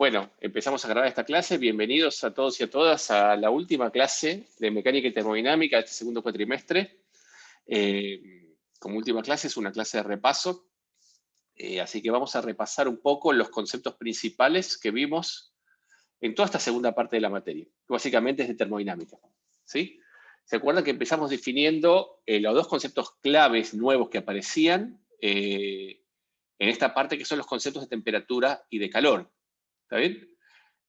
Bueno, empezamos a grabar esta clase. Bienvenidos a todos y a todas a la última clase de mecánica y termodinámica de este segundo cuatrimestre. Como última clase es una clase de repaso, así que vamos a repasar un poco los conceptos principales que vimos en toda esta segunda parte de la materia, que básicamente es de termodinámica. ¿Sí? ¿Se acuerdan que empezamos definiendo los dos conceptos claves nuevos que aparecían en esta parte, que son los conceptos de temperatura y de calor? ¿Está bien?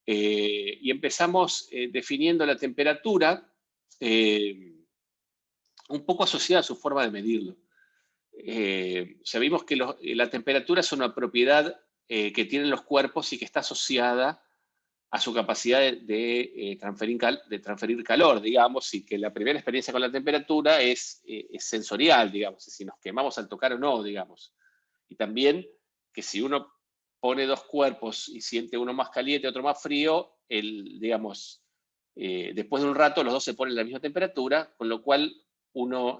Y empezamos definiendo la temperatura un poco asociada a su forma de medirlo. Ya vimos que la temperatura es una propiedad que tienen los cuerpos y que está asociada a su capacidad de transferir calor, digamos, y que la primera experiencia con la temperatura es sensorial, digamos, si nos quemamos al tocar o no, digamos. Y también que si uno pone dos cuerpos y siente uno más caliente y otro más frío, digamos, después de un rato los dos se ponen a la misma temperatura, con lo cual uno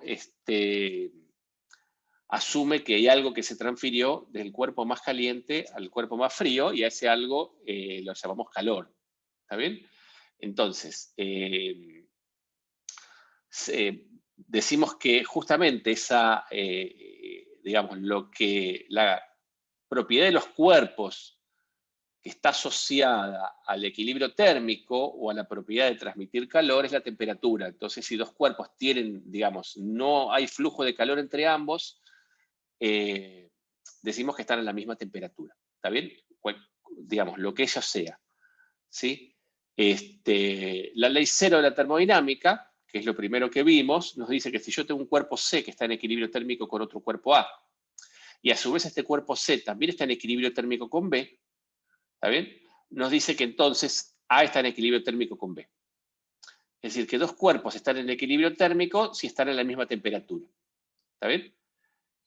asume que hay algo que se transfirió del cuerpo más caliente al cuerpo más frío, y a ese algo lo llamamos calor. ¿Está bien? Entonces, decimos que justamente esa, digamos, la propiedad de los cuerpos que está asociada al equilibrio térmico o a la propiedad de transmitir calor es la temperatura. Entonces, si dos cuerpos tienen, digamos, no hay flujo de calor entre ambos, decimos que están a la misma temperatura. ¿Está bien? Digamos, lo que ello sea. ¿Sí? La ley cero de la termodinámica, que es lo primero que vimos, nos dice que si yo tengo un cuerpo C que está en equilibrio térmico con otro cuerpo A, y a su vez este cuerpo C también está en equilibrio térmico con B, ¿está bien? Nos dice que entonces A está en equilibrio térmico con B. Es decir, que dos cuerpos están en equilibrio térmico si están en la misma temperatura. ¿Está bien?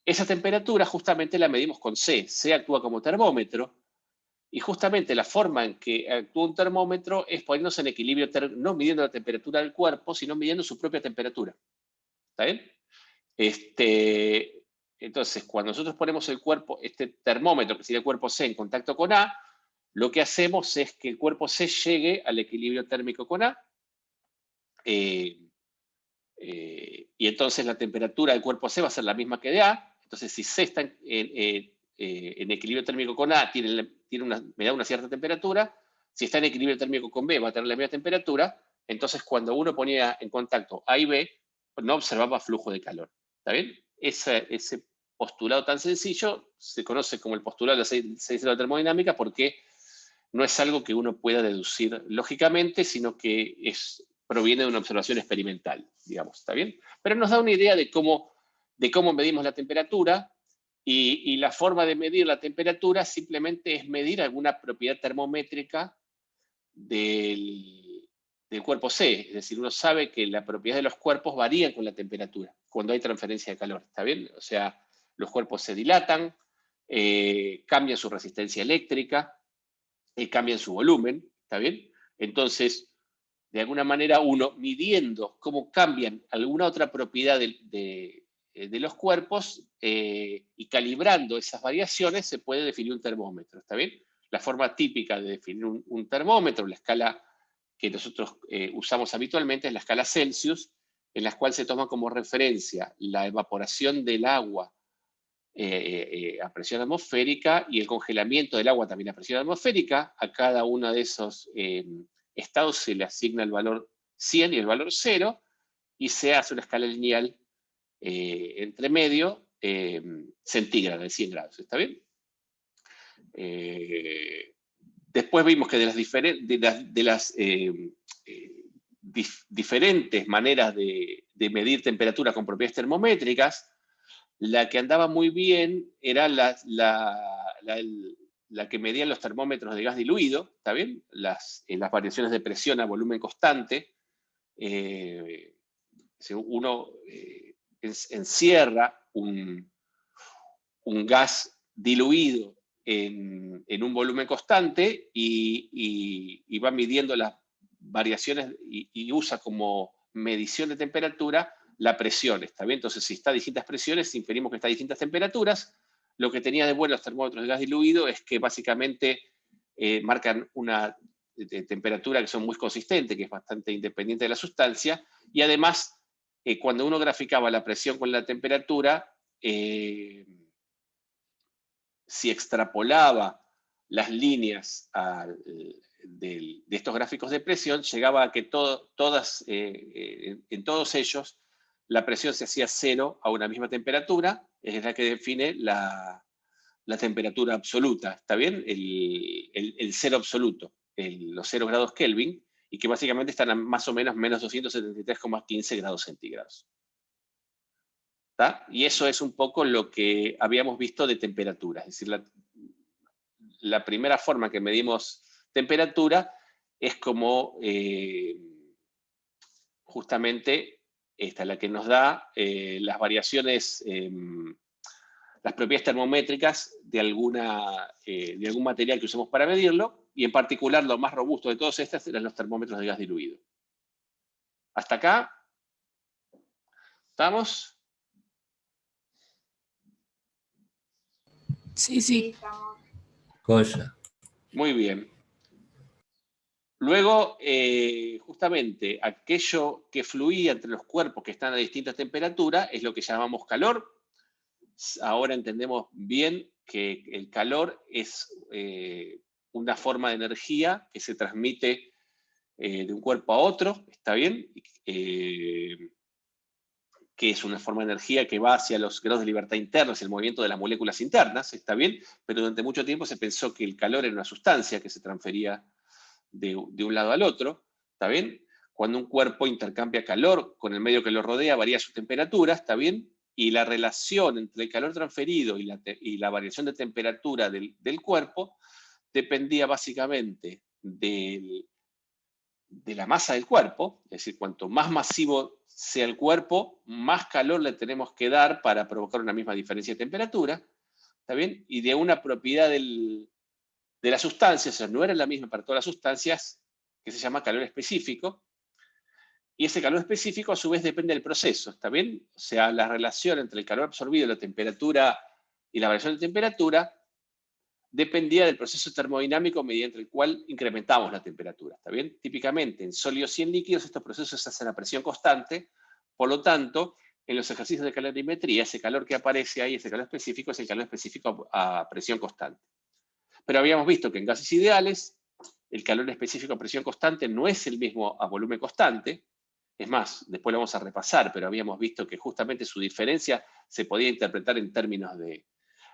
Esa temperatura justamente la medimos con C. C actúa como termómetro, y justamente la forma en que actúa un termómetro es poniéndose en equilibrio, no midiendo la temperatura del cuerpo, sino midiendo su propia temperatura. ¿Está bien? Entonces, cuando nosotros ponemos el cuerpo, este termómetro, que sería el cuerpo C, en contacto con A, lo que hacemos es que el cuerpo C llegue al equilibrio térmico con A, y entonces la temperatura del cuerpo C va a ser la misma que de A. Entonces, si C está en equilibrio térmico con A, me da una cierta temperatura. Si está en equilibrio térmico con B, va a tener la misma temperatura. Entonces, cuando uno ponía en contacto A y B, no observaba flujo de calor. ¿Está bien? Ese postulado tan sencillo se conoce como el postulado de la termodinámica, porque no es algo que uno pueda deducir lógicamente, sino que proviene de una observación experimental, digamos. ¿Está bien? Pero nos da una idea de cómo medimos la temperatura. Y la forma de medir la temperatura simplemente es medir alguna propiedad termométrica del cuerpo C. Es decir, uno sabe que la propiedad de los cuerpos varía con la temperatura, cuando hay transferencia de calor. ¿Está bien? O sea, los cuerpos se dilatan, cambian su resistencia eléctrica, cambian su volumen. ¿Está bien? Entonces, de alguna manera, uno midiendo cómo cambian alguna otra propiedad de los cuerpos y calibrando esas variaciones, se puede definir un termómetro. ¿Está bien? La forma típica de definir un termómetro, la escala que nosotros usamos habitualmente, es la escala Celsius, en la cual se toma como referencia la evaporación del agua a presión atmosférica y el congelamiento del agua también a presión atmosférica. A cada uno de esos estados se le asigna el valor 100 y el valor 0, y se hace una escala lineal entre medio, centígrada, de 100 grados. ¿Está bien? Después vimos que de las diferentes maneras de medir temperatura con propiedades termométricas, la que andaba muy bien era la que medían los termómetros de gas diluido. ¿Está bien? Las variaciones de presión a volumen constante. Uno encierra un gas diluido en un volumen constante y va midiendo las variaciones y usa como medición de temperatura la presión. ¿Está bien? Entonces, si está a distintas presiones, inferimos que está a distintas temperaturas. Lo que tenía de bueno los termómetros de gas diluido es que básicamente marcan una temperatura que son muy consistentes, que es bastante independiente de la sustancia, y además, cuando uno graficaba la presión con la temperatura, si extrapolaba las líneas de estos gráficos de presión, llegaba a que en todos ellos la presión se hacía cero a una misma temperatura, es la que define la temperatura absoluta, ¿está bien? El cero absoluto, los 0 grados Kelvin, y que básicamente están a más o menos menos 273,15 grados centígrados. ¿Está? Y eso es un poco lo que habíamos visto de temperatura, es decir, la primera forma que medimos temperatura es como justamente esta, la que nos da las variaciones, las propiedades termométricas de algún material que usemos para medirlo, y en particular lo más robusto de todos estos eran los termómetros de gas diluido. ¿Hasta acá? ¿Estamos? Sí, sí. Joya. Muy bien. Luego, justamente, aquello que fluía entre los cuerpos que están a distintas temperaturas es lo que llamamos calor. Ahora entendemos bien que el calor es una forma de energía que se transmite de un cuerpo a otro, ¿está bien? Que es una forma de energía que va hacia los grados de libertad internos, el movimiento de las moléculas internas, ¿está bien? Pero durante mucho tiempo se pensó que el calor era una sustancia que se transfería de un lado al otro, ¿está bien? Cuando un cuerpo intercambia calor con el medio que lo rodea, varía su temperatura, ¿está bien? Y la relación entre el calor transferido y la variación de temperatura del cuerpo dependía básicamente de la masa del cuerpo, es decir, cuanto más masivo sea el cuerpo, más calor le tenemos que dar para provocar una misma diferencia de temperatura, ¿está bien? Y de una propiedad de la sustancia, o sea, no era la misma para todas las sustancias, que se llama calor específico, y ese calor específico a su vez depende del proceso, ¿está bien? O sea, la relación entre el calor absorbido, la temperatura y la variación de temperatura dependía del proceso termodinámico mediante el cual incrementamos la temperatura, ¿está bien? Típicamente en sólidos y en líquidos estos procesos se hacen a presión constante, por lo tanto, en los ejercicios de calorimetría, ese calor que aparece ahí, ese calor específico, es el calor específico a presión constante. Pero habíamos visto que en gases ideales, el calor específico a presión constante no es el mismo a volumen constante. Es más, después lo vamos a repasar, pero habíamos visto que justamente su diferencia se podía interpretar en términos de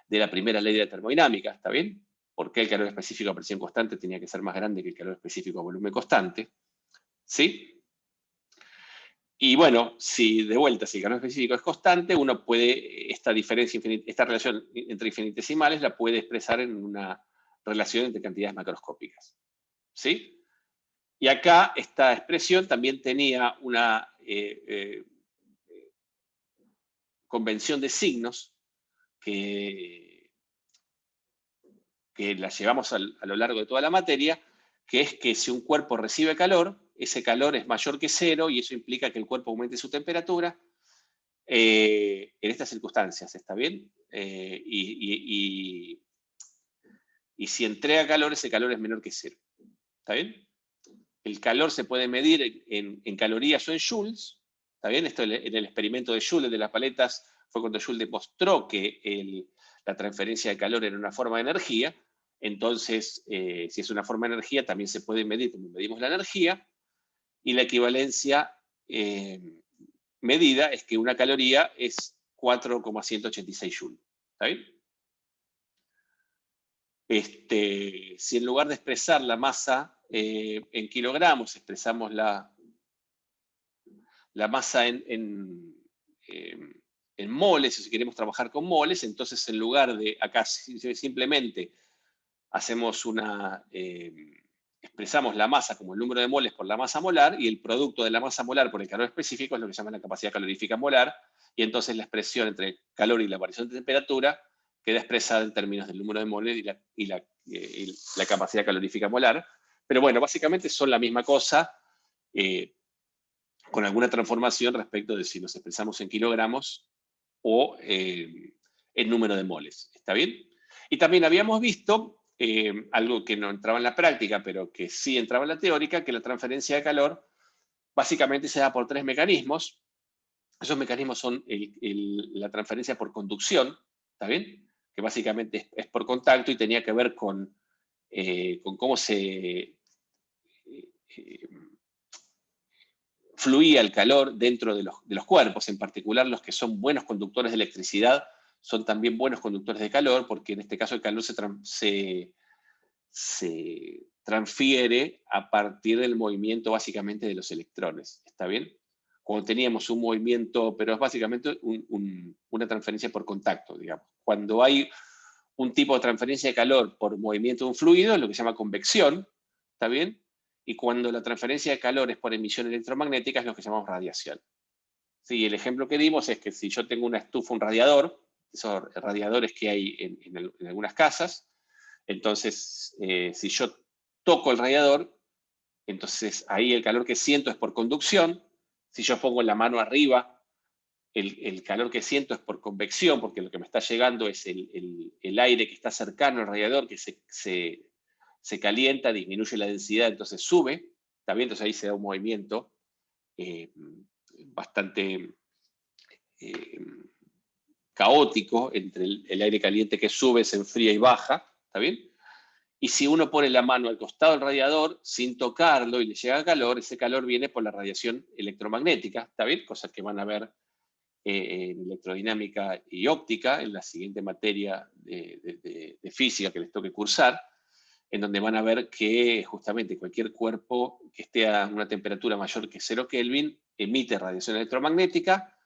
la primera ley de la termodinámica, ¿está bien? ¿Por qué el calor específico a presión constante tenía que ser más grande que el calor específico a volumen constante? ¿Sí? Y bueno, si de vuelta, si el calor específico es constante, uno puede, esta relación entre infinitesimales la puede expresar en una relación entre cantidades macroscópicas. ¿Sí? Y acá esta expresión también tenía una convención de signos que la llevamos a lo largo de toda la materia, que es que si un cuerpo recibe calor, ese calor es mayor que cero y eso implica que el cuerpo aumente su temperatura en estas circunstancias, ¿está bien? Y si entrega calor, ese calor es menor que cero, ¿está bien? El calor se puede medir en calorías o en joules, ¿está bien? Esto en el experimento de Joule de las paletas fue cuando Joule demostró que la transferencia de calor era una forma de energía. Entonces, si es una forma de energía, también se puede medir como medimos la energía, y la equivalencia medida es que una caloría es 4,186 joules, ¿está bien? Si en lugar de expresar la masa en kilogramos, expresamos la masa en moles, si queremos trabajar con moles, entonces en lugar de acá simplemente hacemos expresamos la masa como el número de moles por la masa molar, y el producto de la masa molar por el calor específico es lo que se llama la capacidad calorífica molar, y entonces la expresión entre calor y la variación de temperatura queda expresada en términos del número de moles y la capacidad calorífica molar. Pero bueno, básicamente son la misma cosa, con alguna transformación respecto de si nos expresamos en kilogramos o en número de moles. ¿Está bien? Y también habíamos visto algo que no entraba en la práctica, pero que sí entraba en la teórica, que la transferencia de calor básicamente se da por 3 mecanismos. Esos mecanismos son la transferencia por conducción, ¿está bien? Que básicamente es por contacto y tenía que ver con cómo se fluía el calor dentro de los cuerpos, en particular los que son buenos conductores de electricidad son también buenos conductores de calor, porque en este caso el calor se transfiere a partir del movimiento básicamente de los electrones, ¿está bien? Cuando teníamos un movimiento, pero es básicamente una transferencia por contacto, digamos. Cuando hay un tipo de transferencia de calor por movimiento de un fluido, es lo que se llama convección, ¿está bien? Y cuando la transferencia de calor es por emisión electromagnética, es lo que llamamos radiación. Sí, el ejemplo que dimos es que si yo tengo una estufa, un radiador, esos radiadores que hay en algunas casas, entonces si yo toco el radiador, entonces ahí el calor que siento es por conducción. Si yo pongo la mano arriba, el calor que siento es por convección, porque lo que me está llegando es el aire que está cercano al radiador, que se calienta, disminuye la densidad, entonces sube, ¿está bien? Entonces ahí se da un movimiento bastante caótico entre el aire caliente que sube, se enfría y baja, ¿está bien? Y si uno pone la mano al costado del radiador sin tocarlo y le llega calor, ese calor viene por la radiación electromagnética, ¿está bien? Cosas que van a ver en electrodinámica y óptica, en la siguiente materia de física que les toque cursar, en donde van a ver que justamente cualquier cuerpo que esté a una temperatura mayor que 0 Kelvin emite radiación electromagnética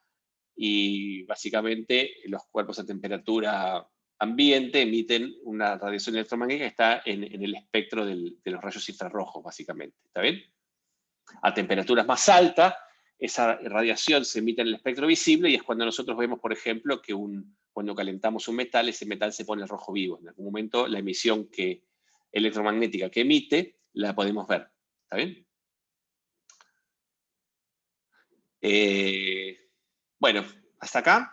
y básicamente los cuerpos a temperatura ambiente emiten una radiación electromagnética que está en el espectro de los rayos infrarrojos, básicamente. ¿Está bien? A temperaturas más altas, esa radiación se emite en el espectro visible y es cuando nosotros vemos, por ejemplo, que cuando calentamos un metal, ese metal se pone rojo vivo. En algún momento la emisión electromagnética que emite la podemos ver. ¿Está bien? Bueno, hasta acá.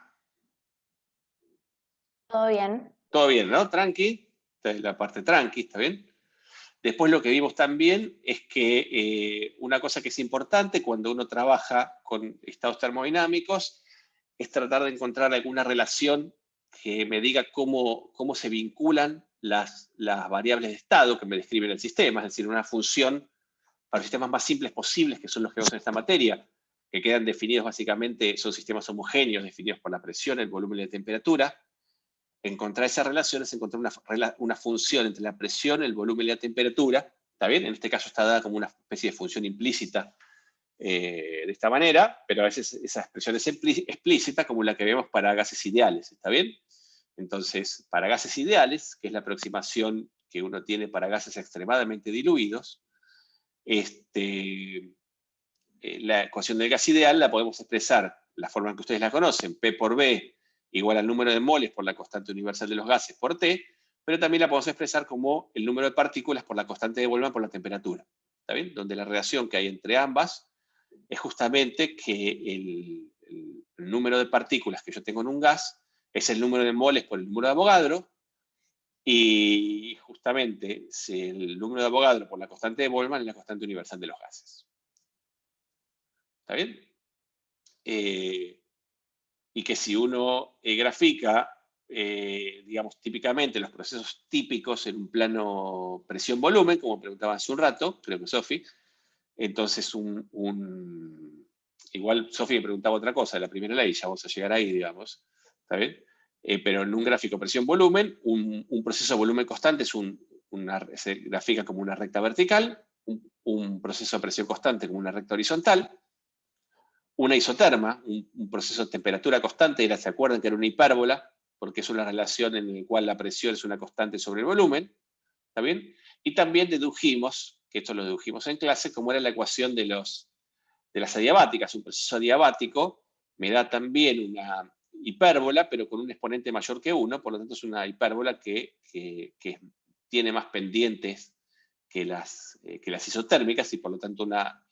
Todo bien. Todo bien, ¿no? Tranqui. Esta es la parte tranqui, ¿está bien? Después lo que vimos también es que una cosa que es importante cuando uno trabaja con estados termodinámicos es tratar de encontrar alguna relación que me diga cómo se vinculan las variables de estado que me describen el sistema, es decir, una función para los sistemas más simples posibles, que son los que vemos en esta materia, que quedan definidos básicamente, son sistemas homogéneos definidos por la presión, el volumen y la temperatura. Encontrar esas relaciones, encontrar una función entre la presión, el volumen y la temperatura, ¿está bien? En este caso está dada como una especie de función implícita de esta manera, pero a veces esa expresión es explícita como la que vemos para gases ideales, ¿está bien? Entonces, para gases ideales, que es la aproximación que uno tiene para gases extremadamente diluidos, la ecuación del gas ideal la podemos expresar, la forma en que ustedes la conocen, P por B igual al número de moles por la constante universal de los gases por T, pero también la podemos expresar como el número de partículas por la constante de Boltzmann por la temperatura. ¿Está bien? Donde la relación que hay entre ambas es justamente que el número de partículas que yo tengo en un gas es el número de moles por el número de Avogadro, y justamente el número de Avogadro por la constante de Boltzmann es la constante universal de los gases. ¿Está bien? Y que si uno grafica, digamos, típicamente los procesos típicos en un plano presión-volumen, como preguntaba hace un rato, creo que Sofi, entonces igual Sofi me preguntaba otra cosa de la primera ley, ya vamos a llegar ahí, digamos, ¿está bien? Pero en un gráfico presión-volumen, un proceso volumen constante se grafica como una recta vertical, un proceso de presión constante como una recta horizontal, una isoterma, un proceso de temperatura constante, ¿se acuerdan que era una hipérbola? Porque es una relación en la cual la presión es una constante sobre el volumen, ¿está bien? Y también dedujimos, que esto lo dedujimos en clase, como era la ecuación de las adiabáticas. Un proceso adiabático me da también una hipérbola, pero con un exponente mayor que 1, por lo tanto es una hipérbola que tiene más pendientes que las isotérmicas y por lo tanto una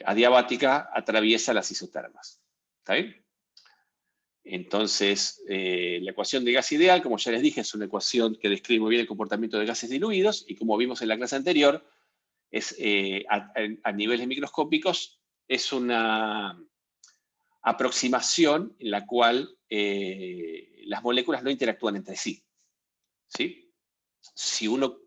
adiabática atraviesa las isotermas. ¿Está bien? Entonces, la ecuación de gas ideal, como ya les dije, es una ecuación que describe muy bien el comportamiento de gases diluidos, y como vimos en la clase anterior, es, a niveles microscópicos, es una aproximación en la cual las moléculas no interactúan entre sí. ¿Sí? Si uno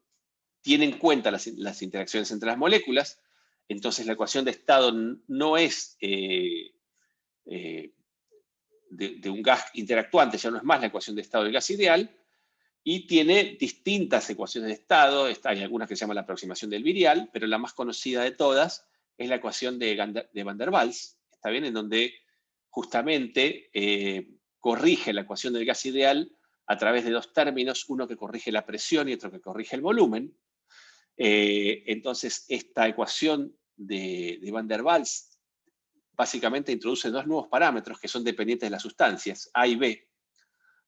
tiene en cuenta las interacciones entre las moléculas, entonces la ecuación de estado no es de un gas interactuante, ya no es más la ecuación de estado del gas ideal, y tiene distintas ecuaciones de estado. Hay algunas que se llaman la aproximación del virial, pero la más conocida de todas es la ecuación de Van der Waals, ¿está bien? En donde justamente corrige la ecuación del gas ideal a través de dos términos, uno que corrige la presión y otro que corrige el volumen. Entonces, esta ecuación de Van der Waals básicamente introduce dos nuevos parámetros que son dependientes de las sustancias, A y B.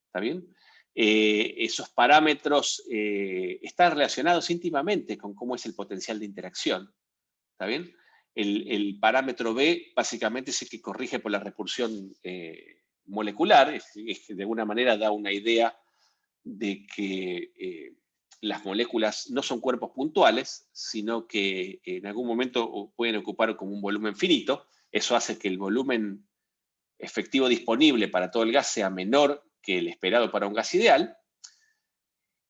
¿Está bien? Esos parámetros están relacionados íntimamente con cómo es el potencial de interacción. ¿Está bien? El parámetro B básicamente es el que corrige por la repulsión molecular, es que de alguna manera da una idea de que las moléculas no son cuerpos puntuales, sino que en algún momento pueden ocupar como un volumen finito. Eso hace que el volumen efectivo disponible para todo el gas sea menor que el esperado para un gas ideal.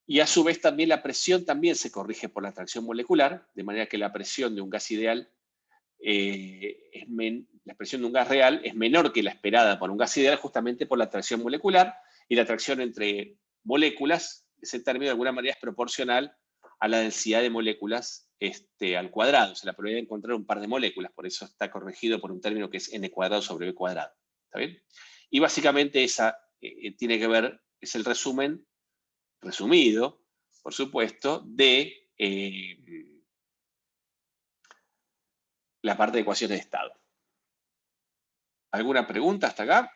Y a su vez también la presión también se corrige por la atracción molecular, de manera que la presión de un gas ideal, la presión de un gas real es menor que la esperada por un gas ideal, justamente por la atracción molecular, y la atracción entre moléculas, ese término de alguna manera es proporcional a la densidad de moléculas al cuadrado, o sea, la probabilidad de encontrar un par de moléculas, por eso está corregido por un término que es n cuadrado sobre b cuadrado. ¿Está bien? Y básicamente esa tiene que ver, es el resumen, resumido, por supuesto, de la parte de ecuaciones de estado. ¿Alguna pregunta hasta acá?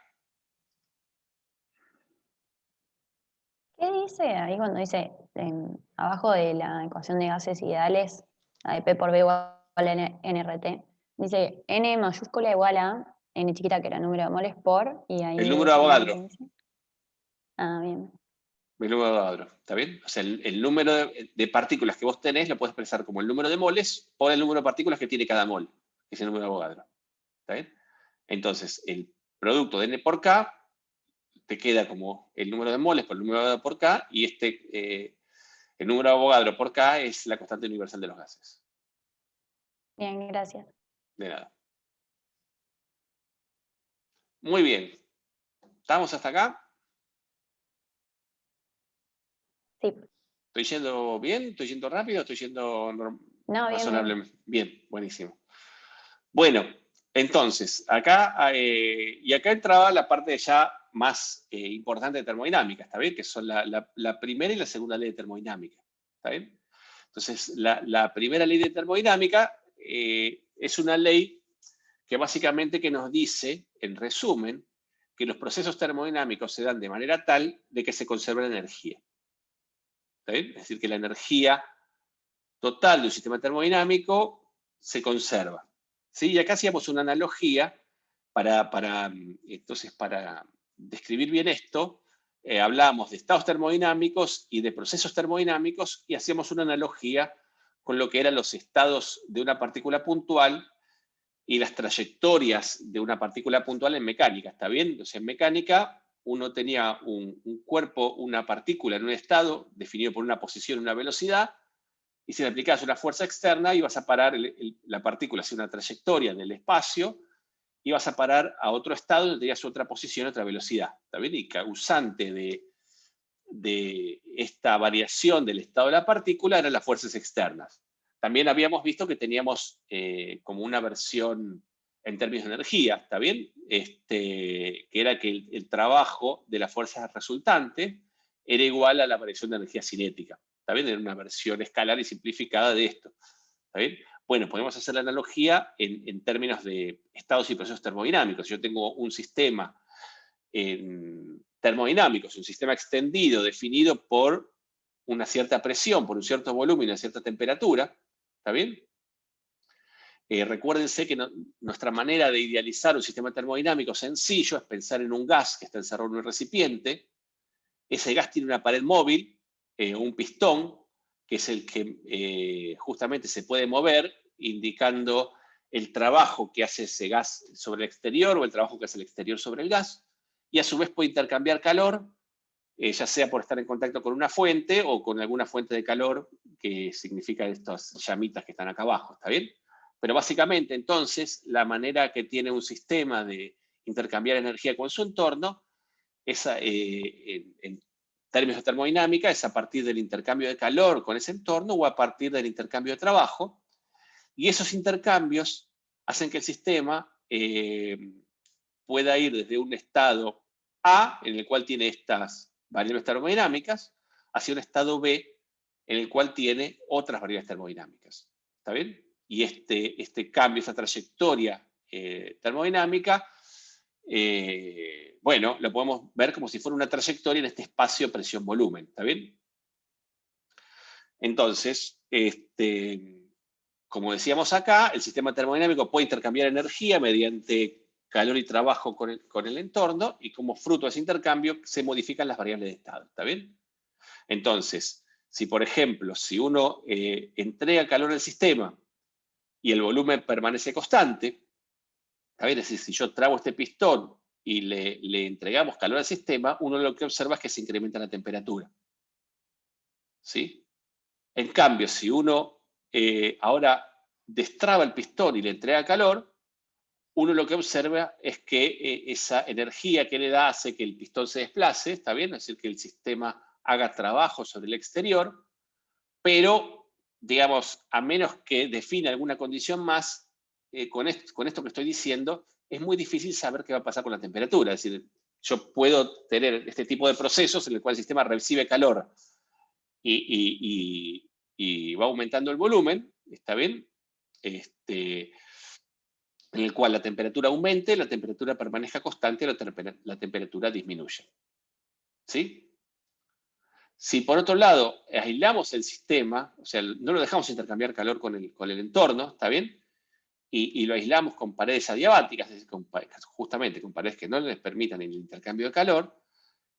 ¿Qué dice ahí cuando dice abajo de la ecuación de gases ideales, la de P por B igual a NRT? Dice N mayúscula igual a N chiquita, que era el número de moles por, y ahí El número de Avogadro. Ah, bien. El número de Avogadro, ¿está bien? O sea, el número de partículas que vos tenés lo puedes expresar como el número de moles por el número de partículas que tiene cada mol, que es el número de Avogadro. ¿Está bien? Entonces, el producto de N por K te queda como el número de moles por el número de Avogadro por K, y el número de Avogadro por K es la constante universal de los gases. Bien, gracias. De nada. Muy bien. ¿Estamos hasta acá? Sí. ¿Estoy yendo bien? ¿Estoy yendo rápido? ¿Estoy yendo razonablemente? Bien, buenísimo. Bueno, entonces, acá, y acá entraba la parte ya más importante de termodinámica, ¿está bien? Que son la primera y la segunda ley de termodinámica, ¿está bien? Entonces, la primera ley de termodinámica es una ley que básicamente que nos dice, en resumen, que los procesos termodinámicos se dan de manera tal de que se conserva la energía. ¿Está bien? Es decir, que la energía total de un sistema termodinámico se conserva. ¿Sí? Y acá hacíamos una analogía entonces, para describir bien esto, hablábamos de estados termodinámicos y de procesos termodinámicos, y hacíamos una analogía con lo que eran los estados de una partícula puntual y las trayectorias de una partícula puntual en mecánica. ¿Está bien? Entonces, en mecánica uno tenía un cuerpo, una partícula en un estado definido por una posición y una velocidad, y si le aplicabas una fuerza externa, ibas a parar la partícula hacia una trayectoria en el espacio, ibas a parar a otro estado donde tenías otra posición, otra velocidad. ¿Está bien? Y causante de esta variación del estado de la partícula eran las fuerzas externas. También habíamos visto que teníamos como una versión en términos de energía, ¿está bien? Que era que el trabajo de la fuerza resultante era igual a la variación de energía cinética. ¿Está bien? Era una versión escalar y simplificada de esto. ¿Está bien? Bueno, podemos hacer la analogía en términos de estados y procesos termodinámicos. Yo tengo un sistema termodinámico, es un sistema extendido, definido por una cierta presión, por un cierto volumen y una cierta temperatura. ¿Está bien? recuérdense que nuestra manera de idealizar un sistema termodinámico sencillo es pensar en un gas que está encerrado en un recipiente. Ese gas tiene una pared móvil, un pistón, que es el que justamente se puede mover, indicando el trabajo que hace ese gas sobre el exterior o el trabajo que hace el exterior sobre el gas, y a su vez puede intercambiar calor, ya sea por estar en contacto con una fuente o con alguna fuente de calor, que significa estas llamitas que están acá abajo, ¿está bien? Pero básicamente, entonces, la manera que tiene un sistema de intercambiar energía con su entorno, en términos de termodinámica, es a partir del intercambio de calor con ese entorno o a partir del intercambio de trabajo. Y esos intercambios hacen que el sistema pueda ir desde un estado A, en el cual tiene estas variables termodinámicas, hacia un estado B, en el cual tiene otras variables termodinámicas. ¿Está bien? Y este cambio, esta trayectoria termodinámica, bueno, lo podemos ver como si fuera una trayectoria en este espacio presión-volumen. ¿Está bien? Entonces, como decíamos acá, el sistema termodinámico puede intercambiar energía mediante calor y trabajo con el entorno, y como fruto de ese intercambio se modifican las variables de estado. ¿Está bien? Entonces, si por ejemplo, si uno entrega calor al sistema y el volumen permanece constante, ¿está bien? Es decir, si yo trago este pistón y le entregamos calor al sistema, uno lo que observa es que se incrementa la temperatura. ¿Sí? En cambio, si uno ahora destraba el pistón y le entrega calor, uno lo que observa es que esa energía que le da hace que el pistón se desplace, ¿está bien? Es decir, que el sistema haga trabajo sobre el exterior, pero, digamos, a menos que defina alguna condición más, con esto que estoy diciendo, es muy difícil saber qué va a pasar con la temperatura. Es decir, yo puedo tener este tipo de procesos en el cual el sistema recibe calor y va aumentando el volumen, ¿está bien? En el cual la temperatura aumente, la temperatura permanezca constante, la temperatura disminuye. ¿Sí? Si por otro lado aislamos el sistema, o sea, no lo dejamos intercambiar calor con el entorno, ¿está bien? Y lo aislamos con paredes adiabáticas, es decir, justamente con paredes que no les permitan el intercambio de calor,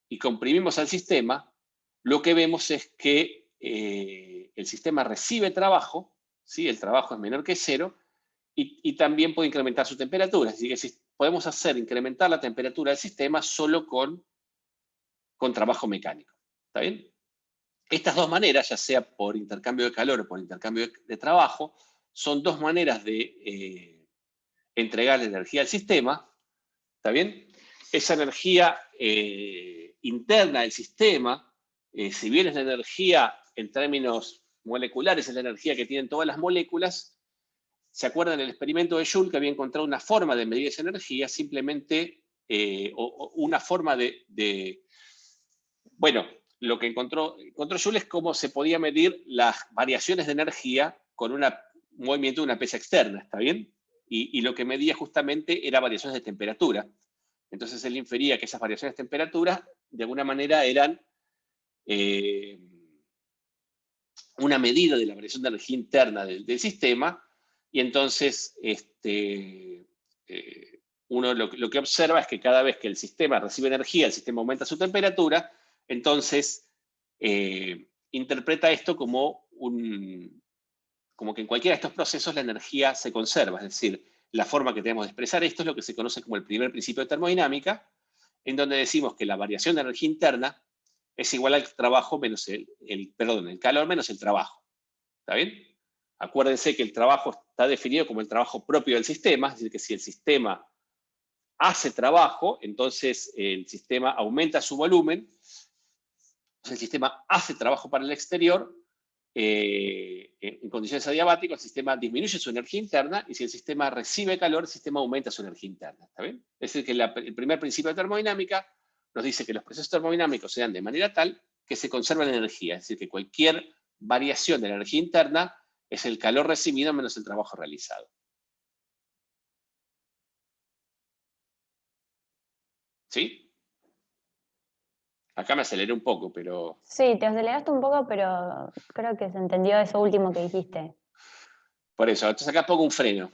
y comprimimos al sistema, lo que vemos es que el sistema recibe trabajo, ¿sí? El trabajo es menor que cero, y también puede incrementar su temperatura. Así que podemos incrementar la temperatura del sistema solo con trabajo mecánico. ¿Está bien? Estas dos maneras, ya sea por intercambio de calor o por intercambio de trabajo, son dos maneras de entregar energía al sistema. ¿Está bien? Esa energía interna del sistema, si bien es la energía en términos moleculares, es la energía que tienen todas las moléculas. ¿Se acuerdan del experimento de Joule, que había encontrado una forma de medir esa energía? Simplemente, o una forma bueno, lo que encontró Joule es cómo se podía medir las variaciones de energía con un movimiento de una pesa externa, ¿está bien? Y lo que medía justamente era variaciones de temperatura. Entonces él infería que esas variaciones de temperatura, de alguna manera, eran una medida de la variación de energía interna del sistema, y entonces uno lo que observa es que cada vez que el sistema recibe energía, el sistema aumenta su temperatura. Entonces interpreta esto como que en cualquiera de estos procesos la energía se conserva. Es decir, la forma que tenemos de expresar esto es lo que se conoce como el primer principio de termodinámica, en donde decimos que la variación de energía interna es igual al trabajo menos el calor menos el trabajo. ¿Está bien? Acuérdense que el trabajo está definido como el trabajo propio del sistema, es decir, que si el sistema hace trabajo, entonces el sistema aumenta su volumen. El sistema hace trabajo para el exterior, en condiciones adiabáticas, el sistema disminuye su energía interna, y si el sistema recibe calor, el sistema aumenta su energía interna. ¿Está bien? Es decir, que el primer principio de termodinámica nos dice que los procesos termodinámicos se dan de manera tal que se conserva la energía. Es decir, que cualquier variación de la energía interna es el calor recibido menos el trabajo realizado. ¿Sí? Acá me aceleré un poco, pero... Sí, te aceleraste un poco, pero creo que se entendió eso último que dijiste. Por eso, entonces acá pongo un freno.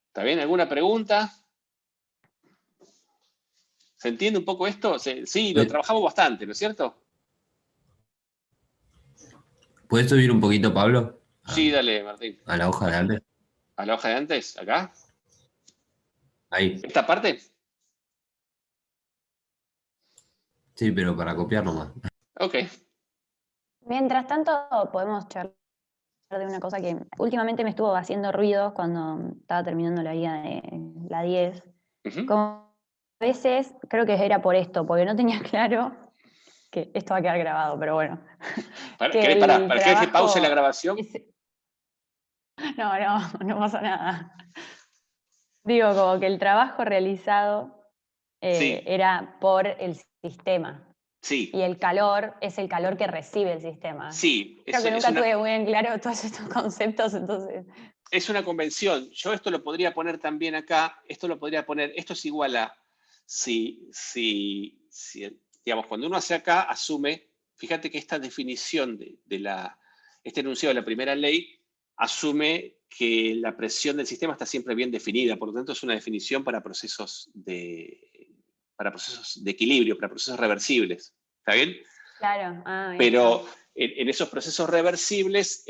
¿Está bien? ¿Alguna pregunta? ¿Se entiende un poco esto? Sí, lo trabajamos bastante, ¿no es cierto? ¿Puedes subir un poquito, Pablo? Sí, dale, Martín. A la hoja de antes. ¿A la hoja de antes? ¿Acá? Ahí. ¿Esta parte? Sí, pero para copiar nomás. Ok. Mientras tanto, podemos charlar de una cosa que últimamente me estuvo haciendo ruido cuando estaba terminando la guía de la 10. Ujú. Como a veces, creo que era por esto, porque no tenía claro que esto va a quedar grabado, pero bueno. Que ¿Querés, el ¿querés que pause la trabajo... grabación? No pasa nada. Digo, como que el trabajo realizado Sí, era por el sistema. sí, Y el calor es el calor que recibe el sistema. sí. Creo Eso que nunca tuve muy en claro todos estos conceptos, entonces... es una convención. Yo esto lo podría poner también acá. Esto lo podría poner. Esto es igual a digamos, cuando uno hace acá, asume. Fíjate que esta definición este enunciado de la primera ley asume que la presión del sistema está siempre bien definida. Por lo tanto, es una definición para procesos de equilibrio, para procesos reversibles. ¿Está bien? Claro, bien. Pero en esos procesos reversibles,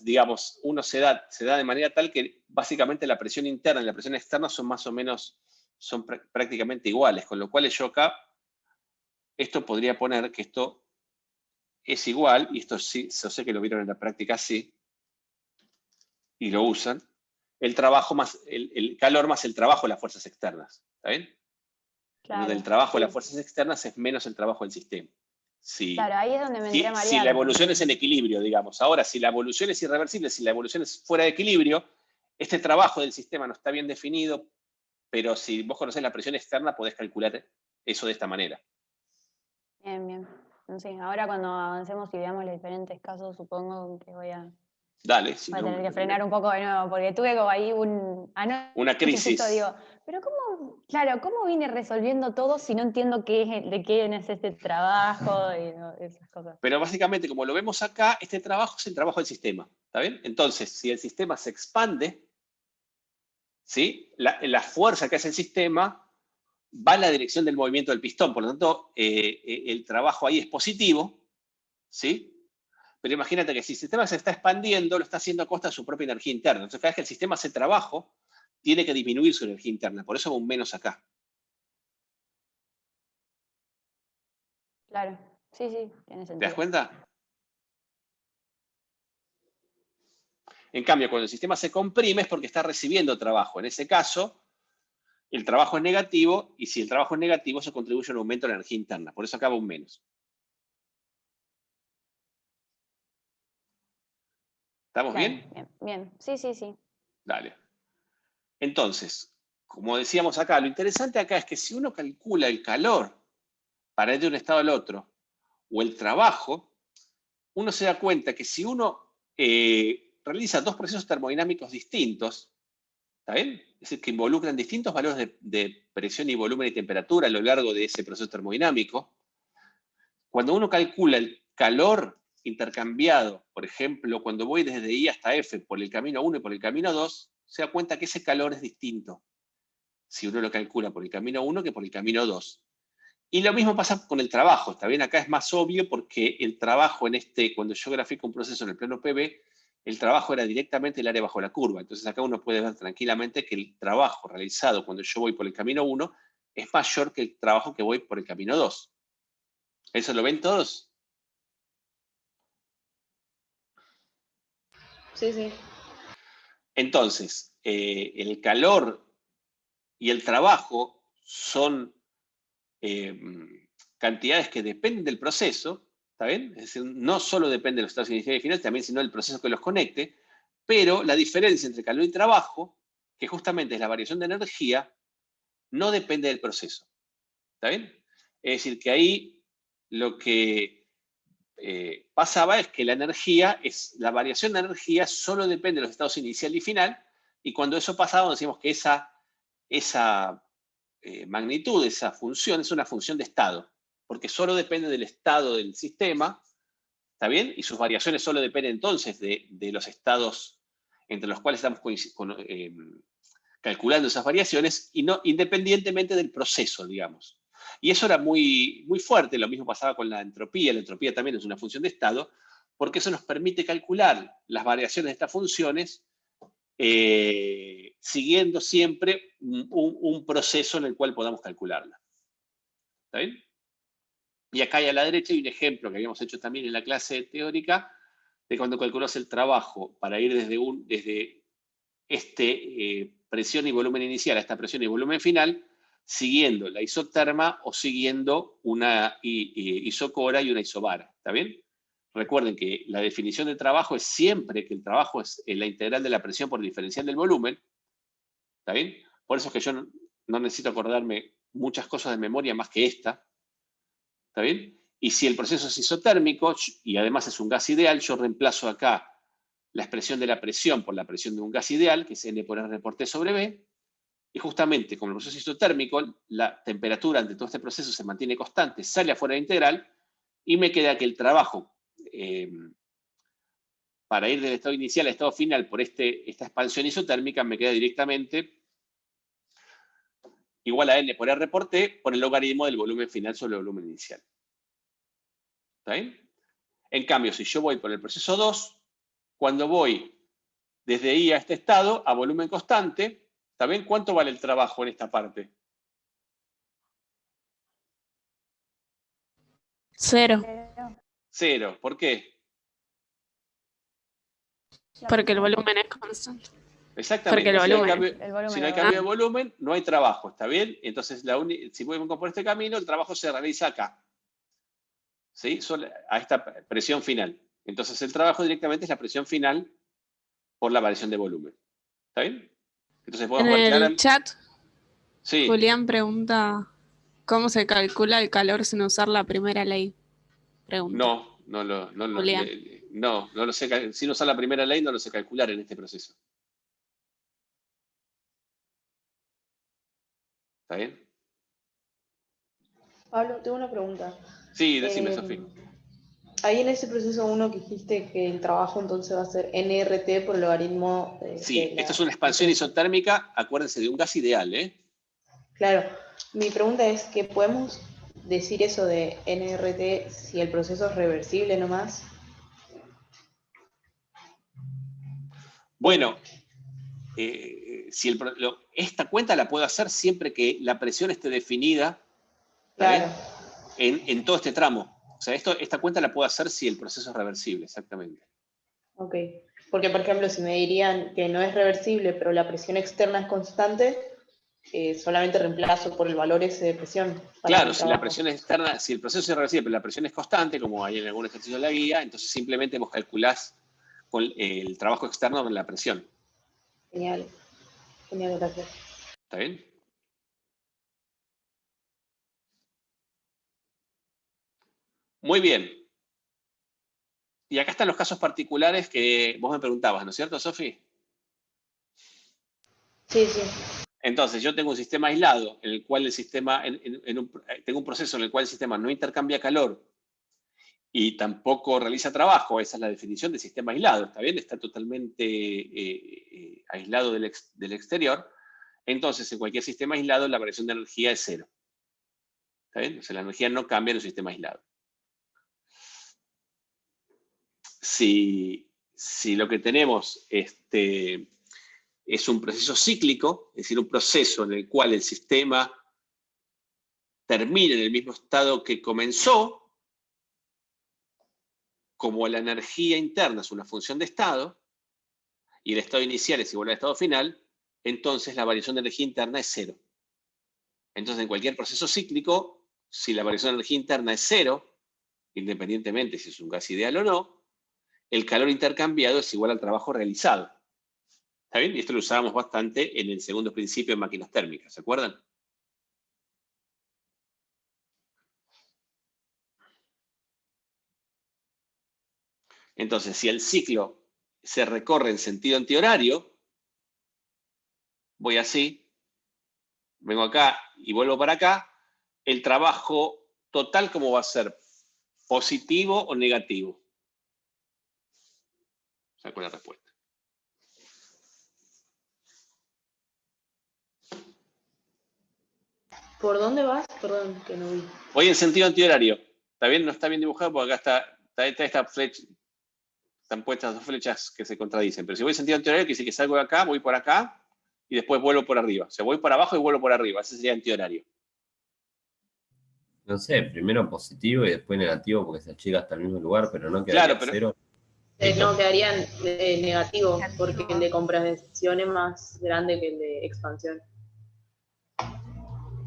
digamos, uno se da de manera tal que básicamente la presión interna y la presión externa son más o menos, son prácticamente iguales, con lo cual yo acá, esto podría poner que esto es igual, y esto sí, yo sé que lo vieron en la práctica así, y lo usan, el trabajo más, el calor más el trabajo de las fuerzas externas, ¿está bien? En donde el Claro, trabajo de sí. las fuerzas externas es menos el trabajo del sistema. Claro, ahí es donde me entré a Si la marear, evolución porque... es en equilibrio, digamos. Ahora, si la evolución es irreversible, si la evolución es fuera de equilibrio, este trabajo del sistema no está bien definido, pero si vos conocés la presión externa, podés calcular eso de esta manera. Bien. Sí, ahora cuando avancemos y veamos los diferentes casos, supongo que voy a Dale, tener que frenar un poco de nuevo, porque tuve como ahí una anoche justo crisis. digo, pero ¿cómo vine resolviendo todo si no entiendo de quién es este trabajo y esas cosas? Pero básicamente, como lo vemos acá, este trabajo es el trabajo del sistema. ¿Está bien? Entonces, si el sistema se expande, ¿sí? La fuerza que hace el sistema va en la dirección del movimiento del pistón. Por lo tanto, el trabajo ahí es positivo, ¿sí? Pero imagínate que si el sistema se está expandiendo, lo está haciendo a costa de su propia energía interna. Entonces, cada vez que el sistema hace trabajo, tiene que disminuir su energía interna. Por eso va un menos acá. Claro, sí, tiene ¿Te das sentido. cuenta? En cambio, cuando el sistema se comprime es porque está recibiendo trabajo. En ese caso, el trabajo es negativo y si el trabajo es negativo, eso contribuye a un aumento de la energía interna. Por eso acá va un menos. ¿Estamos Claro, bien? bien. Sí. Dale. Entonces, como decíamos acá, lo interesante acá es que si uno calcula el calor para ir de un estado al otro o el trabajo, uno se da cuenta que si uno realiza dos procesos termodinámicos distintos, ¿está bien? Es decir, que involucran distintos valores de presión y volumen y temperatura a lo largo de ese proceso termodinámico, cuando uno calcula el calor intercambiado, por ejemplo, cuando voy desde I hasta F por el camino 1 y por el camino 2, se da cuenta que ese calor es distinto si uno lo calcula por el camino 1 que por el camino 2. Y lo mismo pasa con el trabajo, ¿está bien? Acá es más obvio porque el trabajo cuando yo grafico un proceso en el plano PV, el trabajo era directamente el área bajo la curva. Entonces acá uno puede ver tranquilamente que el trabajo realizado cuando yo voy por el camino 1 es mayor que el trabajo que voy por el camino 2. ¿Eso lo ven todos? Sí. Entonces, el calor y el trabajo son cantidades que dependen del proceso, ¿está bien? Es decir, no solo depende de los estados iniciales y finales, también sino del proceso que los conecte, pero la diferencia entre calor y trabajo, que justamente es la variación de energía, no depende del proceso, ¿está bien? Es decir, que ahí lo que pasaba es que la variación de energía solo depende de los estados inicial y final, y cuando eso pasaba decimos que esa magnitud, esa función, es una función de estado, porque solo depende del estado del sistema ¿Está bien? Y sus variaciones solo dependen entonces de los estados entre los cuales estamos calculando esas variaciones y no independientemente del proceso, digamos. Y eso era muy, muy fuerte, lo mismo pasaba con la entropía también es una función de estado, porque eso nos permite calcular las variaciones de estas funciones siguiendo siempre un proceso en el cual podamos calcularla. ¿Está bien? Y acá a la derecha hay un ejemplo que habíamos hecho también en la clase teórica de cuando calculas el trabajo para ir desde presión y volumen inicial a esta presión y volumen final, siguiendo la isoterma o siguiendo una isocora y una isobara. ¿Está bien? Recuerden que la definición de trabajo es siempre que el trabajo es la integral de la presión por diferencial del volumen. ¿Está bien? Por eso es que yo no necesito acordarme muchas cosas de memoria más que esta. ¿Está bien? Y si el proceso es isotérmico y además es un gas ideal, yo reemplazo acá la expresión de la presión por la presión de un gas ideal, que es N por R por T sobre B, y justamente como el proceso es isotérmico, la temperatura ante todo este proceso se mantiene constante, sale afuera de la integral, y me queda que el trabajo para ir del estado inicial al estado final por esta expansión isotérmica me queda directamente igual a N por R por T por el logaritmo del volumen final sobre el volumen inicial. ¿Está bien? En cambio, si yo voy por el proceso 2, cuando voy desde I a este estado, a volumen constante, ¿está bien? ¿Cuánto vale el trabajo en esta parte? 0. 0. ¿Por qué? Porque el volumen es constante. Exactamente. Porque el volumen. Si no hay cambio de volumen, no hay trabajo, ¿está bien? Entonces, si movemos por este camino, el trabajo se realiza acá. ¿Sí? A esta presión final. Entonces, el trabajo directamente es la presión final por la variación de volumen. ¿Está bien? Entonces, En podemos ver el claramente. chat, Sí. Julián pregunta cómo se calcula el calor sin usar la primera ley. Pregunta. No Julián. lo sé. Sin usar la primera ley, no lo sé calcular en este proceso. ¿Está bien? Pablo, tengo una pregunta. Sí, decime, Sofía. Ahí en ese proceso 1 que dijiste que el trabajo entonces va a ser NRT por el logaritmo Sí, esto es una expansión isotérmica, acuérdense, de un gas ideal, ¿eh? Claro. Mi pregunta es que podemos decir eso de NRT si el proceso es reversible nomás. Bueno, esta cuenta la puedo hacer siempre que la presión esté definida, Claro. en todo este tramo. O sea, esta cuenta la puedo hacer si el proceso es reversible, exactamente. Ok. Porque, por ejemplo, si me dirían que no es reversible, pero la presión externa es constante, solamente reemplazo por el valor ese de presión. Claro, si la presión es externa, si el proceso es reversible, pero la presión es constante, como hay en algún ejercicio de la guía, entonces simplemente vos calculás con el trabajo externo con la presión. Genial. Genial, gracias. ¿Está bien? Muy bien. Y acá están los casos particulares que vos me preguntabas, ¿no es cierto, Sofi? Sí, sí. Entonces, yo tengo un sistema aislado en el cual el sistema, tengo un proceso en el cual el sistema no intercambia calor y tampoco realiza trabajo. Esa es la definición de sistema aislado, ¿está bien? Está totalmente aislado del exterior. Entonces, en cualquier sistema aislado, la variación de energía es 0. ¿Está bien? O sea, la energía no cambia en un sistema aislado. Si lo que tenemos es un proceso cíclico, es decir, un proceso en el cual el sistema termina en el mismo estado que comenzó, como la energía interna es una función de estado, y el estado inicial es igual al estado final, entonces la variación de energía interna es 0. Entonces, en cualquier proceso cíclico, si la variación de energía interna es 0, independientemente si es un gas ideal o no, el calor intercambiado es igual al trabajo realizado. ¿Está bien? Y esto lo usábamos bastante en el segundo principio de máquinas térmicas, ¿se acuerdan? Entonces, si el ciclo se recorre en sentido antihorario, voy así, vengo acá y vuelvo para acá, el trabajo total, ¿cómo va a ser? ¿Positivo o negativo? Saco la respuesta. ¿Por dónde vas? Perdón, que no vi. Voy en sentido antihorario. ¿Está bien? No está bien dibujado porque acá está esta flecha. Están puestas dos flechas que se contradicen. Pero si voy en sentido antihorario, quiere decir que salgo de acá, voy por acá y después vuelvo por arriba. O sea, voy por abajo y vuelvo por arriba. Ese sería antihorario. No sé, primero positivo y después negativo porque se llega hasta el mismo lugar, pero no Claro, quedaría pero- cero. No, quedarían negativos, porque el de compresión es más grande que el de expansión.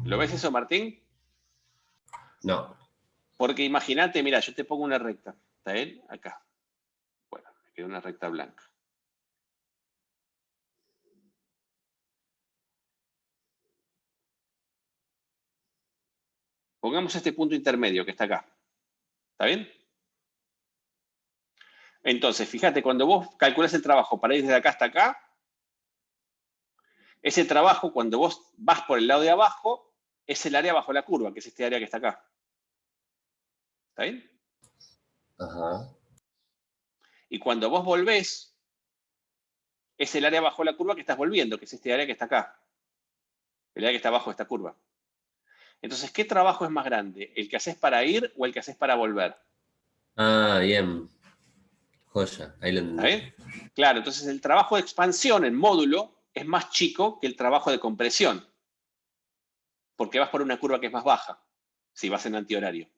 ¿Lo ves eso, Martín? No. Porque imagínate, mira, yo te pongo una recta. ¿Está bien? Acá. Bueno, me queda una recta blanca. Pongamos este punto intermedio que está acá. ¿Está bien? Entonces, fíjate, cuando vos calculás el trabajo para ir desde acá hasta acá, ese trabajo, cuando vos vas por el lado de abajo, es el área bajo la curva, que es este área que está acá. ¿Está bien? Ajá. Y cuando vos volvés, es el área bajo la curva que estás volviendo, que es este área que está acá. El área que está abajo de esta curva. Entonces, ¿qué trabajo es más grande? ¿El que haces para ir o el que haces para volver? Ah, bien. Joya, ahí lo ¿Está entendí. bien? Claro, entonces el trabajo de expansión en módulo es más chico que el trabajo de compresión. Porque vas por una curva que es más baja, si vas en antihorario.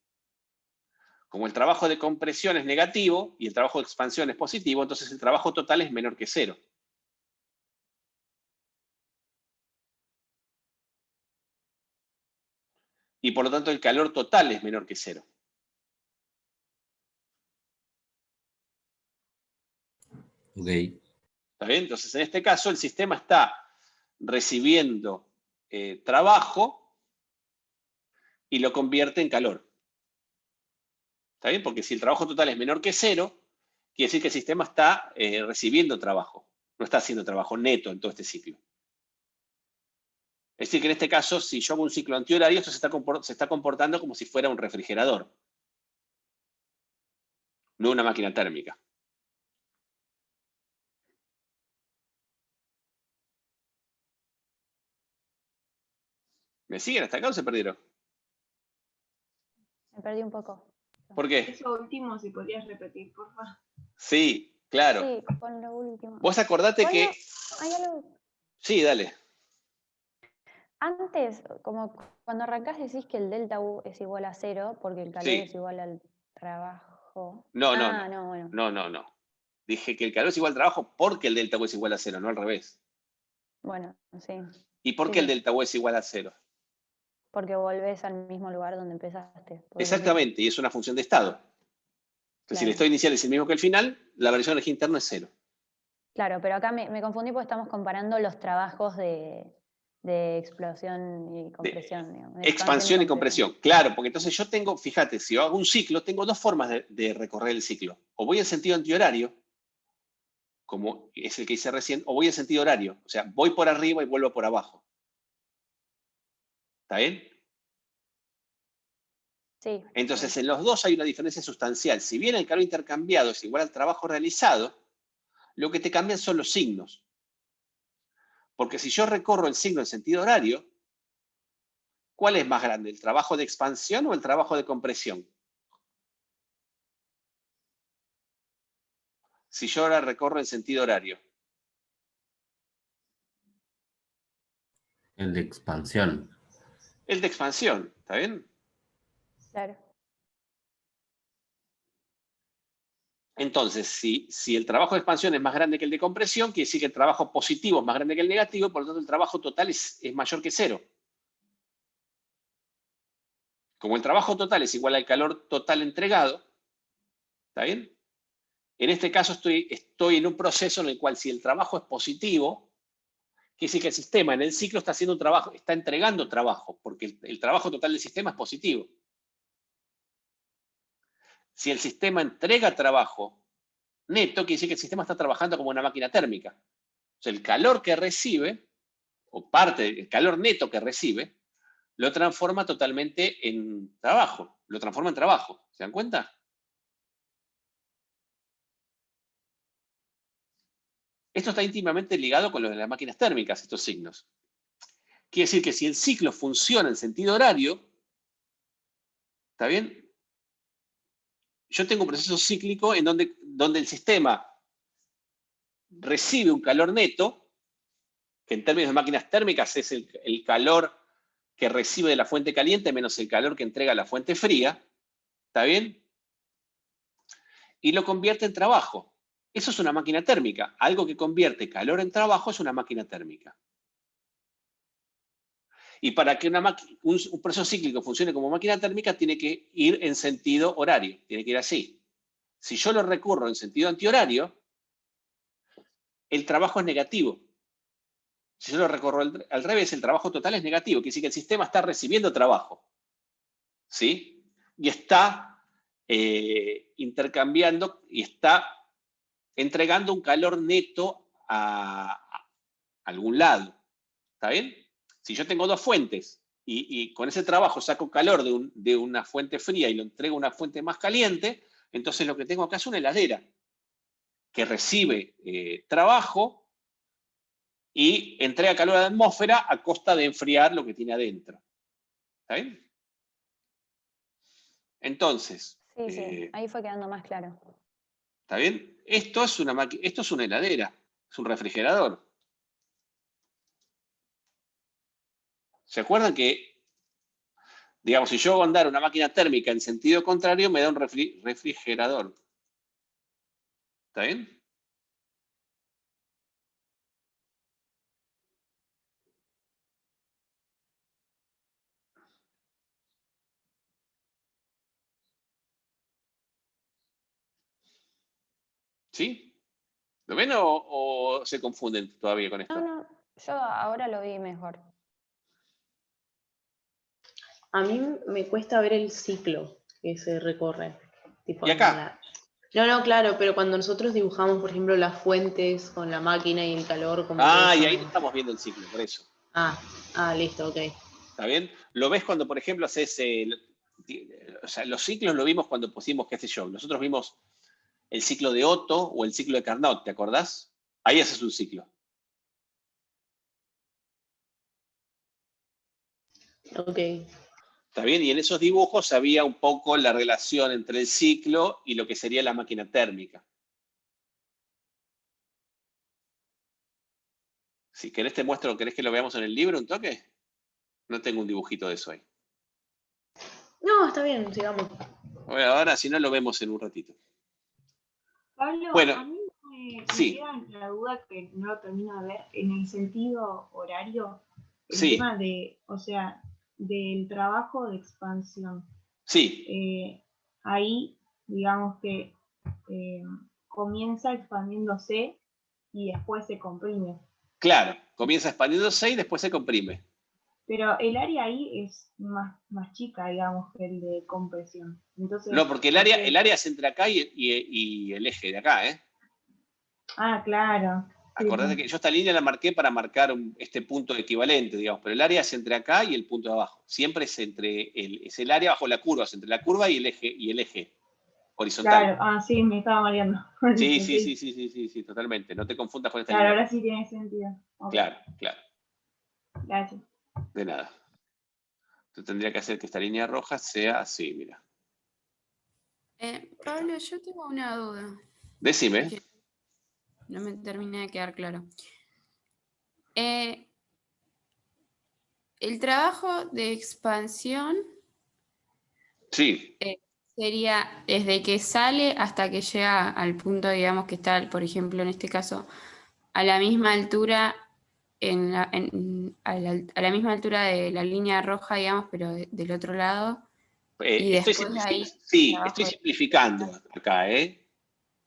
Como el trabajo de compresión es negativo y el trabajo de expansión es positivo, entonces el trabajo total es menor que cero. Y por lo tanto el calor total es menor que cero. Ok. ¿Está bien? Entonces en este caso el sistema está recibiendo trabajo y lo convierte en calor. ¿Está bien? Porque si el trabajo total es menor que cero, quiere decir que el sistema está recibiendo trabajo. No está haciendo trabajo neto en todo este ciclo. Es decir, que en este caso, si yo hago un ciclo antihorario, esto se está comportando como si fuera un refrigerador, no una máquina térmica. ¿Me siguen hasta acá o se perdieron? Me perdí un poco. ¿Por qué? Eso último, si podrías repetir, por favor. Sí, claro. Sí, con lo último. Vos acordate Bueno, que... hay algo. Sí, dale. Antes, como cuando arrancás decís que el delta U es igual a 0 porque el calor Sí. es igual al trabajo. No, no, Ah, no. no, bueno. No, no, no. Dije que el calor es igual al trabajo porque el delta U es igual a cero, no al revés. Bueno, sí. ¿Y por Sí, qué el sí. delta U es igual a cero? Porque volvés al mismo lugar donde empezaste. por eso Exactamente, y es una función de estado. Entonces, si el Claro. estado inicial es el mismo que el final, la variación de energía interna es cero. Claro, pero acá me confundí porque estamos comparando los trabajos de explosión y compresión. Digamos, de Expansión y compresión. Claro, porque entonces yo tengo, fíjate, si yo hago un ciclo, tengo dos formas de recorrer el ciclo. O voy en sentido antihorario, como es el que hice recién, o voy en sentido horario. O sea, voy por arriba y vuelvo por abajo. ¿Está bien? Sí. Entonces, sí. en los dos hay una diferencia sustancial. Si bien el calor intercambiado es igual al trabajo realizado, lo que te cambian son los signos. Porque si yo recorro el signo en sentido horario, ¿cuál es más grande, el trabajo de expansión o el trabajo de compresión? Si yo ahora recorro en sentido horario. El de expansión. El de expansión, ¿está bien? Claro. Entonces, si el trabajo de expansión es más grande que el de compresión, quiere decir que el trabajo positivo es más grande que el negativo, por lo tanto el trabajo total es mayor que cero. Como el trabajo total es igual al calor total entregado, ¿está bien? En este caso estoy en un proceso en el cual si el trabajo es positivo, quiere decir que el sistema en el ciclo está haciendo un trabajo, está entregando trabajo, porque el trabajo total del sistema es positivo. Si el sistema entrega trabajo neto, quiere decir que el sistema está trabajando como una máquina térmica. O sea, el calor que recibe, o parte del calor neto que recibe, lo transforma totalmente en trabajo. Lo transforma en trabajo. ¿Se dan cuenta? Esto está íntimamente ligado con lo de las máquinas térmicas, estos signos. Quiere decir que si el ciclo funciona en sentido horario, ¿está bien? Yo tengo un proceso cíclico en donde el sistema recibe un calor neto, que en términos de máquinas térmicas es el calor que recibe de la fuente caliente menos el calor que entrega la fuente fría, ¿está bien? Y lo convierte en trabajo. Eso es una máquina térmica. Algo que convierte calor en trabajo es una máquina térmica. Y para que un proceso cíclico funcione como máquina térmica, tiene que ir en sentido horario, tiene que ir así. Si yo lo recurro en sentido antihorario, el trabajo es negativo. Si yo lo recorro al revés, el trabajo total es negativo, quiere decir que el sistema está recibiendo trabajo, ¿sí? Y está intercambiando y está entregando un calor neto a algún lado, ¿está bien? Si yo tengo dos fuentes y con ese trabajo saco calor de una fuente fría y lo entrego a una fuente más caliente, entonces lo que tengo acá es una heladera que recibe trabajo y entrega calor a la atmósfera a costa de enfriar lo que tiene adentro. ¿Está bien? Entonces, Sí, ahí fue quedando más claro. ¿está bien? Esto es una heladera, es un refrigerador. ¿Se acuerdan que, digamos, si yo hago andar una máquina térmica en sentido contrario, me da un refrigerador? ¿Está bien? ¿Sí? ¿Lo ven o se confunden todavía con esto? No, yo ahora lo vi mejor. A mí me cuesta ver el ciclo que se recorre. Tipo ¿Y acá? No, claro, pero cuando nosotros dibujamos, por ejemplo, las fuentes con la máquina y el calor, como que Ah, y eso ahí no. estamos viendo el ciclo, por eso. Listo, ok. ¿Está bien? Lo ves cuando, por ejemplo, haces o sea, los ciclos lo vimos cuando pusimos, qué sé yo, nosotros vimos el ciclo de Otto o el ciclo de Carnot, ¿te acordás? Ahí haces un ciclo. Ok. ¿Está bien? Y en esos dibujos había un poco la relación entre el ciclo y lo que sería la máquina térmica. Si querés te muestro, ¿querés que lo veamos en el libro un toque? No tengo un dibujito de eso ahí. No, está bien, sigamos. Bueno, ahora si no lo vemos en un ratito. Pablo, Bueno, a mí me sí. queda la duda que no lo termino de ver en el sentido horario, el Sí. tema de, o sea, del trabajo de expansión. Sí. Ahí, digamos que comienza expandiéndose y después se comprime. Claro, comienza expandiéndose y después se comprime. Pero el área ahí es más chica, digamos, que el de compresión. Entonces, No, porque el área es entre acá y el eje de acá, ¿eh? Ah, claro. Acordate que yo esta línea la marqué para marcar este punto equivalente, digamos, pero el área es entre acá y el punto de abajo. Siempre es es el área bajo la curva, es entre la curva y el eje horizontal. Claro, sí, me estaba mareando. Sí, totalmente. No te confundas con esta Claro, línea. ahora sí tiene sentido. Okay. Claro. Gracias. De nada. Tú tendría que hacer que esta línea roja sea así, mira. Pablo, yo tengo una duda. Decime. Que no me termina de quedar claro. El trabajo de expansión Sí. sería desde que sale hasta que llega al punto, digamos, que está, por ejemplo, en este caso, a la misma altura, a la misma altura de la línea roja, digamos, pero del otro lado. Y después de ahí. Estoy simplificando acá, ¿eh?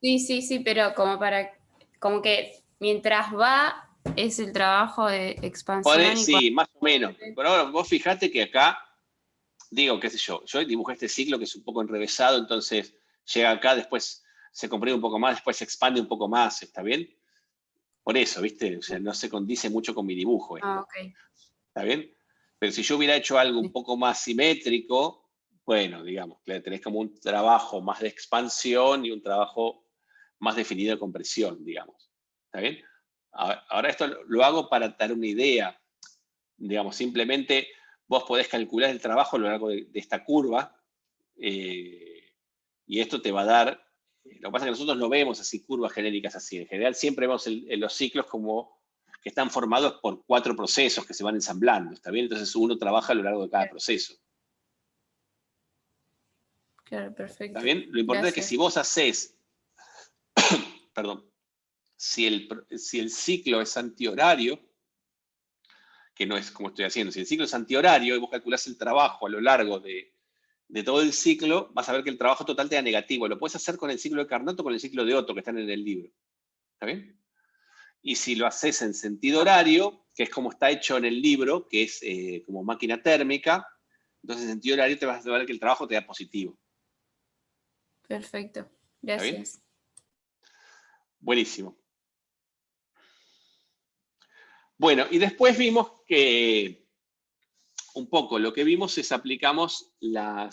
Sí, pero como que mientras va es el trabajo de expansión. Sí, más o menos. Pero ahora vos fijate que acá, digo, qué sé yo dibujé este ciclo que es un poco enrevesado, entonces llega acá, después se comprime un poco más, después se expande un poco más, ¿está bien? Por eso, ¿viste? O sea, no se condice mucho con mi dibujo esto. Ok. ¿Está bien? Pero si yo hubiera hecho algo un poco más simétrico, bueno, digamos, tenés como un trabajo más de expansión y un trabajo más definido de compresión, digamos. ¿Está bien? Ahora esto lo hago para dar una idea. Digamos, simplemente vos podés calcular el trabajo a lo largo de esta curva, y esto te va a dar. Lo que pasa es que nosotros no vemos así curvas genéricas así. En general siempre vemos los ciclos como que están formados por 4 procesos que se van ensamblando, ¿está bien? Entonces uno trabaja a lo largo de cada proceso. Claro, perfecto. ¿Está bien? Lo importante es que Gracias. si vos hacés, perdón, si el ciclo es antihorario, que no es como estoy haciendo, si el ciclo es antihorario y vos calculás el trabajo a lo largo de todo el ciclo, vas a ver que el trabajo total te da negativo. Lo puedes hacer con el ciclo de Carnot o con el ciclo de Otto, que están en el libro. ¿Está bien? Y si lo haces en sentido horario, que es como está hecho en el libro, que es como máquina térmica, entonces en sentido horario te vas a ver que el trabajo te da positivo. Perfecto. ¿Está bien? Gracias. Buenísimo. Bueno, y después vimos que un poco lo que vimos es aplicamos la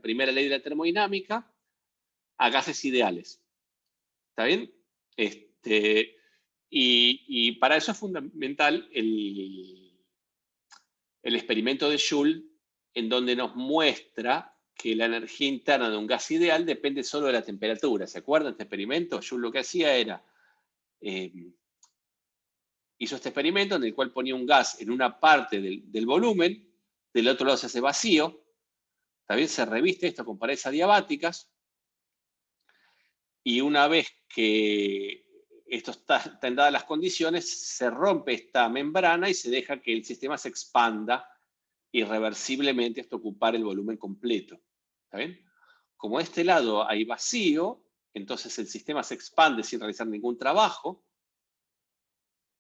primera ley de la termodinámica a gases ideales. ¿Está bien? Y para eso es fundamental el experimento de Joule, en donde nos muestra que la energía interna de un gas ideal depende solo de la temperatura. ¿Se acuerdan de este experimento? Joule lo que hacía era, hizo este experimento en el cual ponía un gas en una parte del volumen, del otro lado se hace vacío, también se reviste esto con paredes adiabáticas, y una vez que esto están dadas las condiciones, se rompe esta membrana y se deja que el sistema se expanda irreversiblemente hasta ocupar el volumen completo. ¿Está bien? Como de este lado hay vacío, entonces el sistema se expande sin realizar ningún trabajo.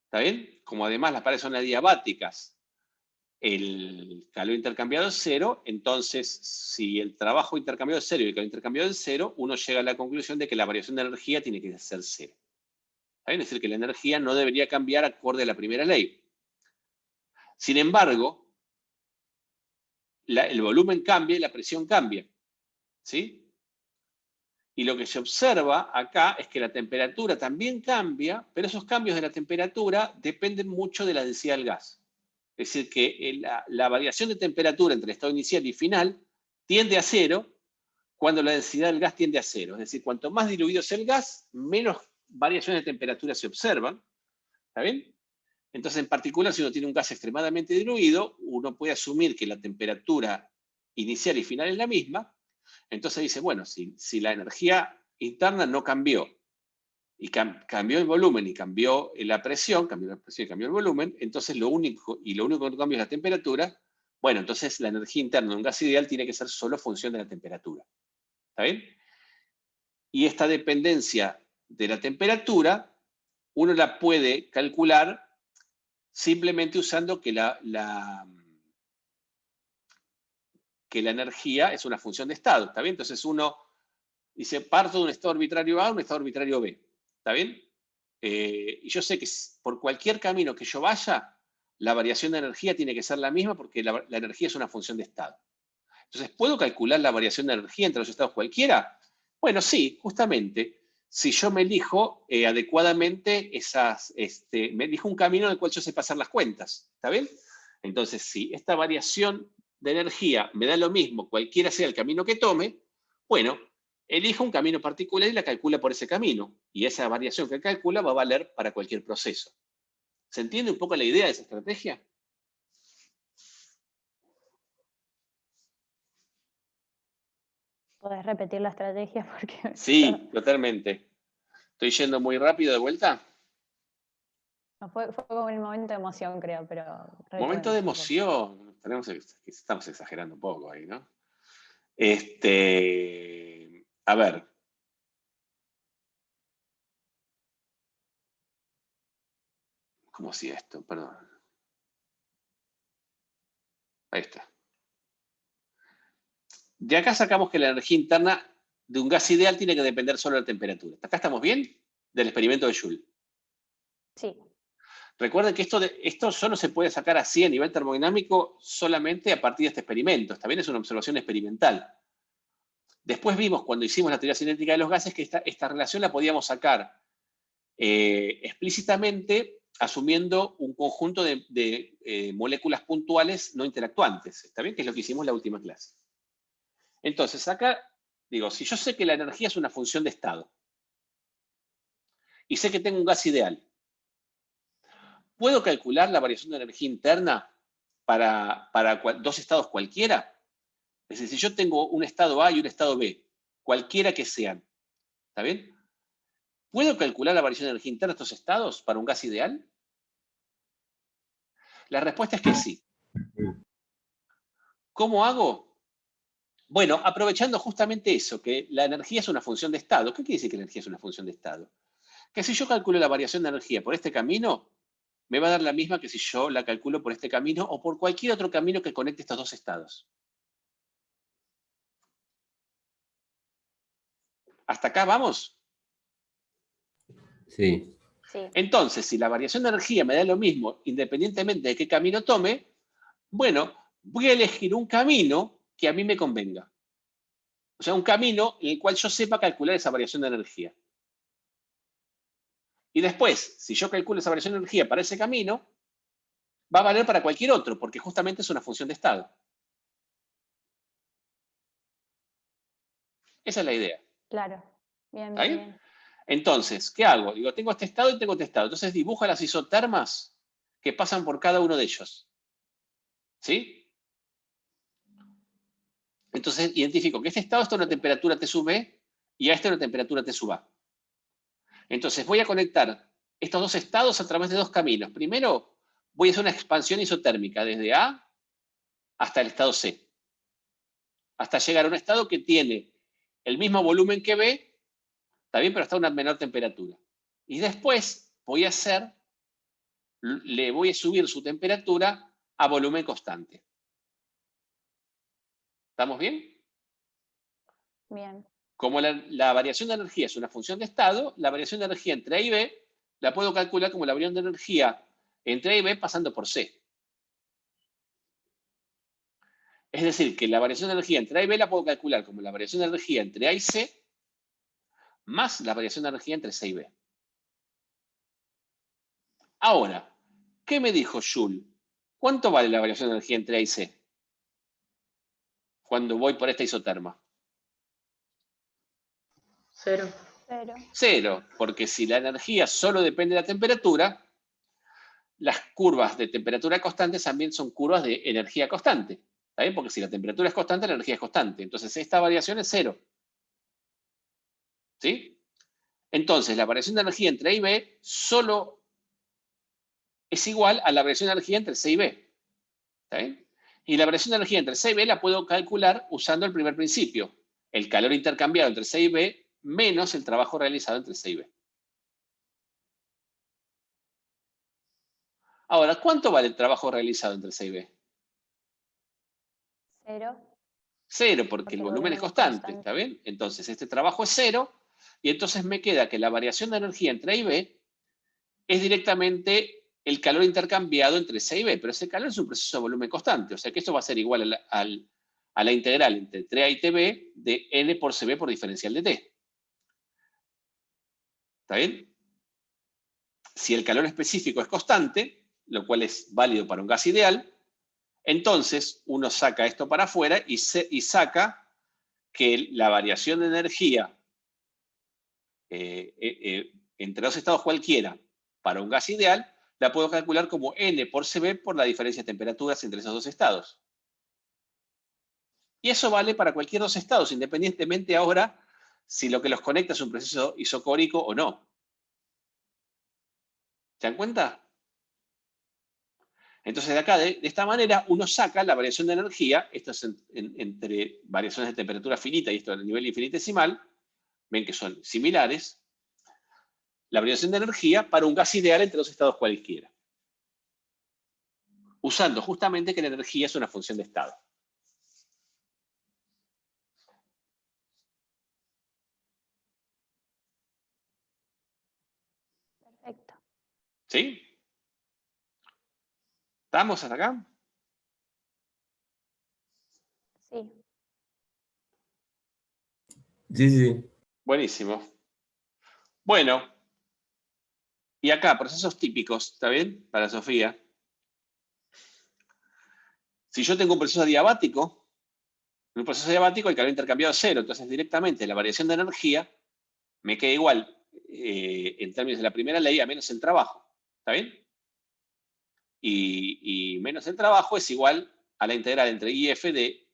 ¿Está bien? Como además las paredes son adiabáticas, el calor intercambiado es cero, entonces si el trabajo intercambiado es cero y el calor intercambiado es cero, uno llega a la conclusión de que la variación de energía tiene que ser cero. ¿Está bien? Es decir, que la energía no debería cambiar acorde a la primera ley. Sin embargo, el volumen cambia y la presión cambia. ¿Sí? Y lo que se observa acá es que la temperatura también cambia, pero esos cambios de la temperatura dependen mucho de la densidad del gas. Es decir, que la variación de temperatura entre el estado inicial y final tiende a cero cuando la densidad del gas tiende a cero. Es decir, cuanto más diluido es el gas, menos variaciones de temperatura se observan. ¿Está bien? Entonces, en particular, si uno tiene un gas extremadamente diluido, uno puede asumir que la temperatura inicial y final es la misma. Entonces dice, bueno, si la energía interna no cambió, y cambió el volumen y cambió la presión y cambió el volumen, entonces lo único que no cambia es la temperatura, bueno, entonces la energía interna de un gas ideal tiene que ser solo función de la temperatura. ¿Está bien? Y esta dependencia de la temperatura, uno la puede calcular simplemente usando que la energía es una función de estado. ¿Está bien? Entonces uno dice, parto de un estado arbitrario A a un estado arbitrario B. ¿Está bien? Y yo sé que por cualquier camino que yo vaya, la variación de energía tiene que ser la misma porque la energía es una función de estado. Entonces, ¿puedo calcular la variación de energía entre los estados cualquiera? Bueno, sí, justamente. Si yo me elijo adecuadamente me elijo un camino en el cual yo sé pasar las cuentas. ¿Está bien? Entonces, si esta variación de energía me da lo mismo, cualquiera sea el camino que tome, bueno, elijo un camino particular y la calcula por ese camino. Y esa variación que calcula va a valer para cualquier proceso. ¿Se entiende un poco la idea de esa estrategia? ¿Podés repetir la estrategia? Porque Sí, totalmente. ¿Estoy yendo muy rápido de vuelta? no, fue como un momento de emoción, creo, pero... Momento de recuerden, emoción. Estamos exagerando un poco ahí, ¿no? A ver. ¿Cómo hacía esto? Perdón. Ahí está. De acá sacamos que la energía interna de un gas ideal tiene que depender solo de la temperatura. ¿Acá estamos bien? Del experimento de Joule. Sí. Recuerden que esto solo se puede sacar así a nivel termodinámico solamente a partir de este experimento. Está bien, es una observación experimental. Después vimos cuando hicimos la teoría cinética de los gases que esta relación la podíamos sacar explícitamente asumiendo un conjunto de moléculas puntuales no interactuantes. ¿Está bien? Que es lo que hicimos en la última clase. Entonces, acá, digo, si yo sé que la energía es una función de estado, y sé que tengo un gas ideal, ¿puedo calcular la variación de energía interna para dos estados cualquiera? Es decir, si yo tengo un estado A y un estado B, cualquiera que sean, ¿está bien? ¿Puedo calcular la variación de energía interna de estos estados para un gas ideal? La respuesta es que sí. ¿Cómo hago? Bueno, aprovechando justamente eso, que la energía es una función de estado. ¿Qué quiere decir que la energía es una función de estado? Que si yo calculo la variación de energía por este camino, me va a dar la misma que si yo la calculo por este camino o por cualquier otro camino que conecte estos dos estados. ¿Hasta acá vamos? Sí. Sí, Entonces, si la variación de energía me da lo mismo, independientemente de qué camino tome, bueno, voy a elegir un camino que a mí me convenga. O sea, un camino en el cual yo sepa calcular esa variación de energía. Y después, si yo calculo esa variación de energía para ese camino, va a valer para cualquier otro, porque justamente es una función de estado. Esa es la idea. claro. Bien, ¿Está bien, bien? bien. Entonces, ¿qué hago? Digo, tengo este estado y tengo este estado. Entonces dibujo las isotermas que pasan por cada uno de ellos. ¿Sí? Entonces identifico que este estado está a una temperatura T sub B y a este una temperatura T sub A. Entonces voy a conectar estos dos estados a través de dos caminos. Primero, voy a hacer una expansión isotérmica desde A hasta el estado C, hasta llegar a un estado que tiene el mismo volumen que B, está bien, pero está a una menor temperatura. Y después le voy a subir su temperatura a volumen constante. ¿Estamos bien? Bien. Como la variación de energía es una función de estado, la variación de energía entre A y B la puedo calcular como la variación de energía entre A y B pasando por C. Es decir, que la variación de energía entre A y B la puedo calcular como la variación de energía entre A y C más la variación de energía entre C y B. Ahora, ¿qué me dijo Joule? ¿Cuánto vale la variación de energía entre A y C cuando voy por esta isoterma? 0. Pero, Cero, porque si la energía solo depende de la temperatura, las curvas de temperatura constante también son curvas de energía constante. ¿Está bien? Porque si la temperatura es constante, la energía es constante. Entonces, esta variación es cero. ¿Sí? Entonces, la variación de energía entre A y B solo es igual a la variación de energía entre C y B. ¿Está bien? Y la variación de energía entre C y B la puedo calcular usando el primer principio. El calor intercambiado entre C y B menos el trabajo realizado entre C y B. Ahora, ¿cuánto vale el trabajo realizado entre C y B? 0, Cero, porque porque el el volumen es volumen es constante, ¿está constante. bien? Entonces, este trabajo es cero, y entonces me queda que la variación de energía entre A y B es directamente el calor intercambiado entre C y B, pero ese calor es un proceso de volumen constante, o sea que esto va a ser igual a la integral entre T y TB de N por CB por diferencial de T. ¿Está bien? Si el calor específico es constante, lo cual es válido para un gas ideal, entonces uno saca esto para afuera y saca que la variación de energía entre dos estados cualquiera para un gas ideal, la puedo calcular como N por CB por la diferencia de temperaturas entre esos dos estados. Y eso vale para cualquier dos estados, independientemente ahora si lo que los conecta es un proceso isocórico o no. ¿Se dan cuenta? Entonces, de acá, de esta manera, uno saca la variación de energía, esto es entre variaciones de temperatura finita y esto a nivel infinitesimal, ven que son similares, la variación de energía para un gas ideal entre dos estados cualquiera, usando justamente que la energía es una función de estado. Perfecto. ¿Sí? ¿Estamos hasta acá? Sí. Sí, sí. Buenísimo. Bueno, Y acá, procesos típicos, ¿está bien? Para Sofía. Si yo tengo un proceso adiabático, en un proceso adiabático el calor intercambiado es 0, entonces directamente la variación de energía me queda igual, en términos de la primera ley, a menos el trabajo, ¿está bien? Y menos el trabajo es igual a la integral entre IF de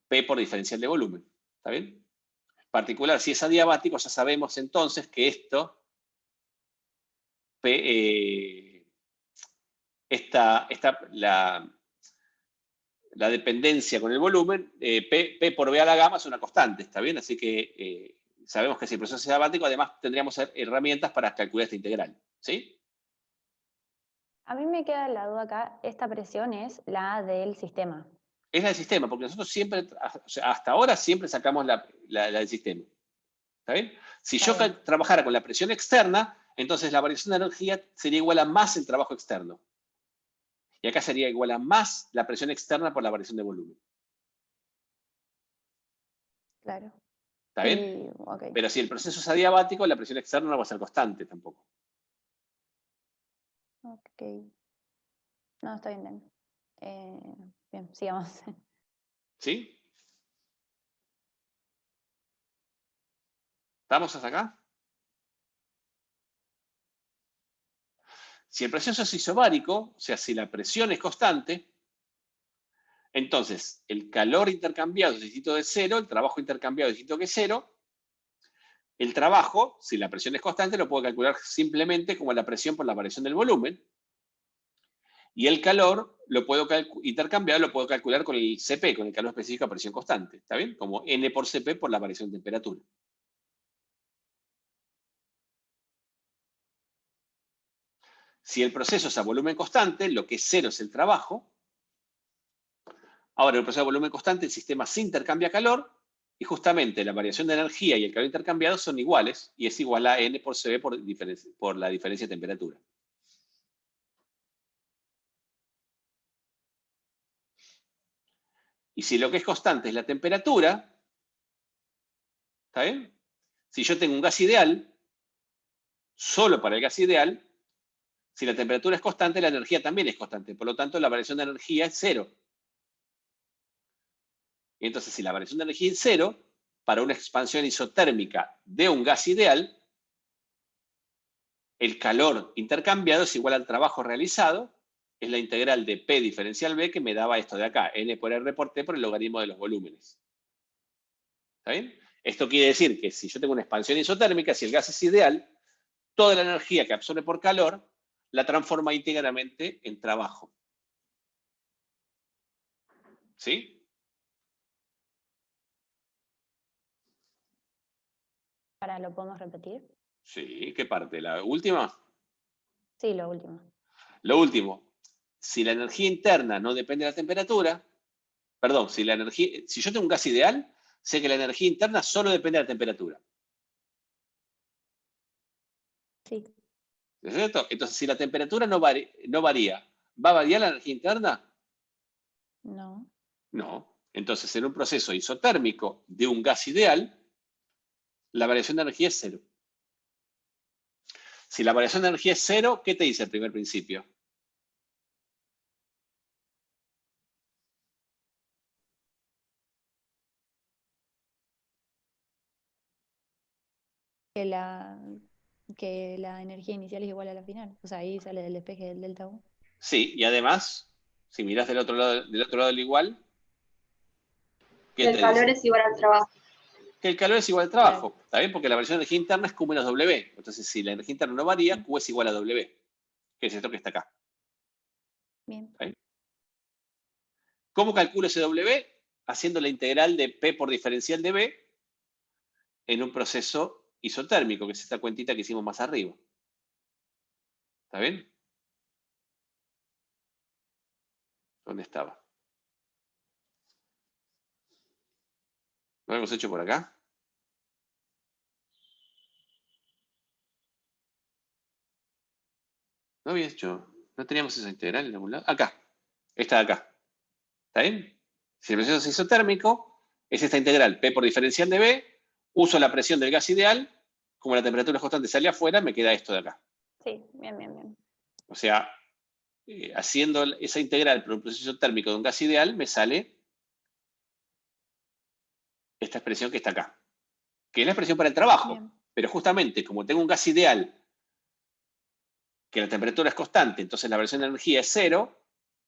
P por diferencial de volumen, ¿está bien? En particular, si es adiabático, ya sabemos entonces que esto, la dependencia con el volumen, P por B a la gamma es una constante, ¿está bien? Así que sabemos que si el proceso es adiabático, además tendríamos herramientas para calcular esta integral, ¿sí? A mí me queda la duda acá, esta presión es la del sistema. Es la del sistema, porque nosotros siempre, o sea, hasta ahora siempre sacamos la del sistema. ¿Está bien? Si yo trabajara con la presión externa, entonces la variación de energía sería igual a más el trabajo externo. Y acá sería igual a más la presión externa por la variación de volumen. Claro. ¿Está bien? Y, okay. Pero si el proceso es adiabático, la presión externa no va a ser constante tampoco. Ok. No, está bien. Bien, sigamos. ¿Sí? ¿Estamos hasta acá? Si el proceso es isobárico, o sea, si la presión es constante, entonces el calor intercambiado es distinto de 0, el trabajo intercambiado es distinto que 0. El trabajo, si la presión es constante, lo puedo calcular simplemente como la presión por la variación del volumen. Y el calor lo puedo intercambiar, lo puedo calcular con el CP, con el calor específico a presión constante. ¿Está bien? Como N por CP por la variación de temperatura. Si el proceso es a volumen constante, lo que es 0 es el trabajo. Ahora, en el proceso a volumen constante, el sistema se intercambia calor y justamente la variación de energía y el calor intercambiado son iguales y es igual a N por CP por la diferencia de temperatura. Y si lo que es constante es la temperatura, ¿está bien? Si yo tengo un gas ideal, solo para el gas ideal, si la temperatura es constante, la energía también es constante. Por lo tanto, la variación de energía es 0. Y entonces, si la variación de energía es 0, para una expansión isotérmica de un gas ideal, el calor intercambiado es igual al trabajo realizado, es la integral de P diferencial B que me daba esto de acá, N por R por T por el logaritmo de los volúmenes. ¿Está bien? Esto quiere decir que si yo tengo una expansión isotérmica, si el gas es ideal, toda la energía que absorbe por calor la transforma íntegramente en trabajo. ¿Sí? ¿Para lo podemos repetir? Sí, ¿qué parte? ¿La última? Sí, lo último. Lo último, si la energía interna no depende de la temperatura, perdón, si yo tengo un gas ideal, sé que la energía interna solo depende de la temperatura. Sí. ¿Es cierto? Entonces, si la temperatura no varía, ¿va a variar la energía interna? No. No. Entonces, en un proceso isotérmico de un gas ideal, la variación de energía es 0. Si la variación de energía es 0, ¿qué te dice el primer principio? Que la energía inicial es igual a la final. O sea, ahí sale del despeje del delta U. Sí, y además, si mirás del otro lado del igual, ¿qué El te calor dice? es igual al trabajo. Que el calor es igual al trabajo, ¿está bien? Porque la variación de energía interna es Q menos W. Entonces, si la energía interna no varía, Q es igual a W, que es esto que está acá. Bien. ¿Está bien? ¿Cómo calculo ese W? Haciendo la integral de P por diferencial de B en un proceso isotérmico, que es esta cuentita que hicimos más arriba. ¿Está bien? ¿Dónde estaba? ¿Lo hemos hecho por acá? ¿No había hecho? ¿No teníamos esa integral en algún lado? Acá. Esta de acá. ¿Está bien? Si el proceso es isotérmico, es esta integral P por diferencial de B, uso la presión del gas ideal, como la temperatura es constante sale afuera, me queda esto de acá. Sí, bien, bien, bien. O sea, haciendo esa integral por un proceso térmico de un gas ideal, me sale esta expresión que está acá, que es la expresión para el trabajo. Bien. Pero justamente, como tengo un gas ideal, que la temperatura es constante, entonces la variación de energía es 0,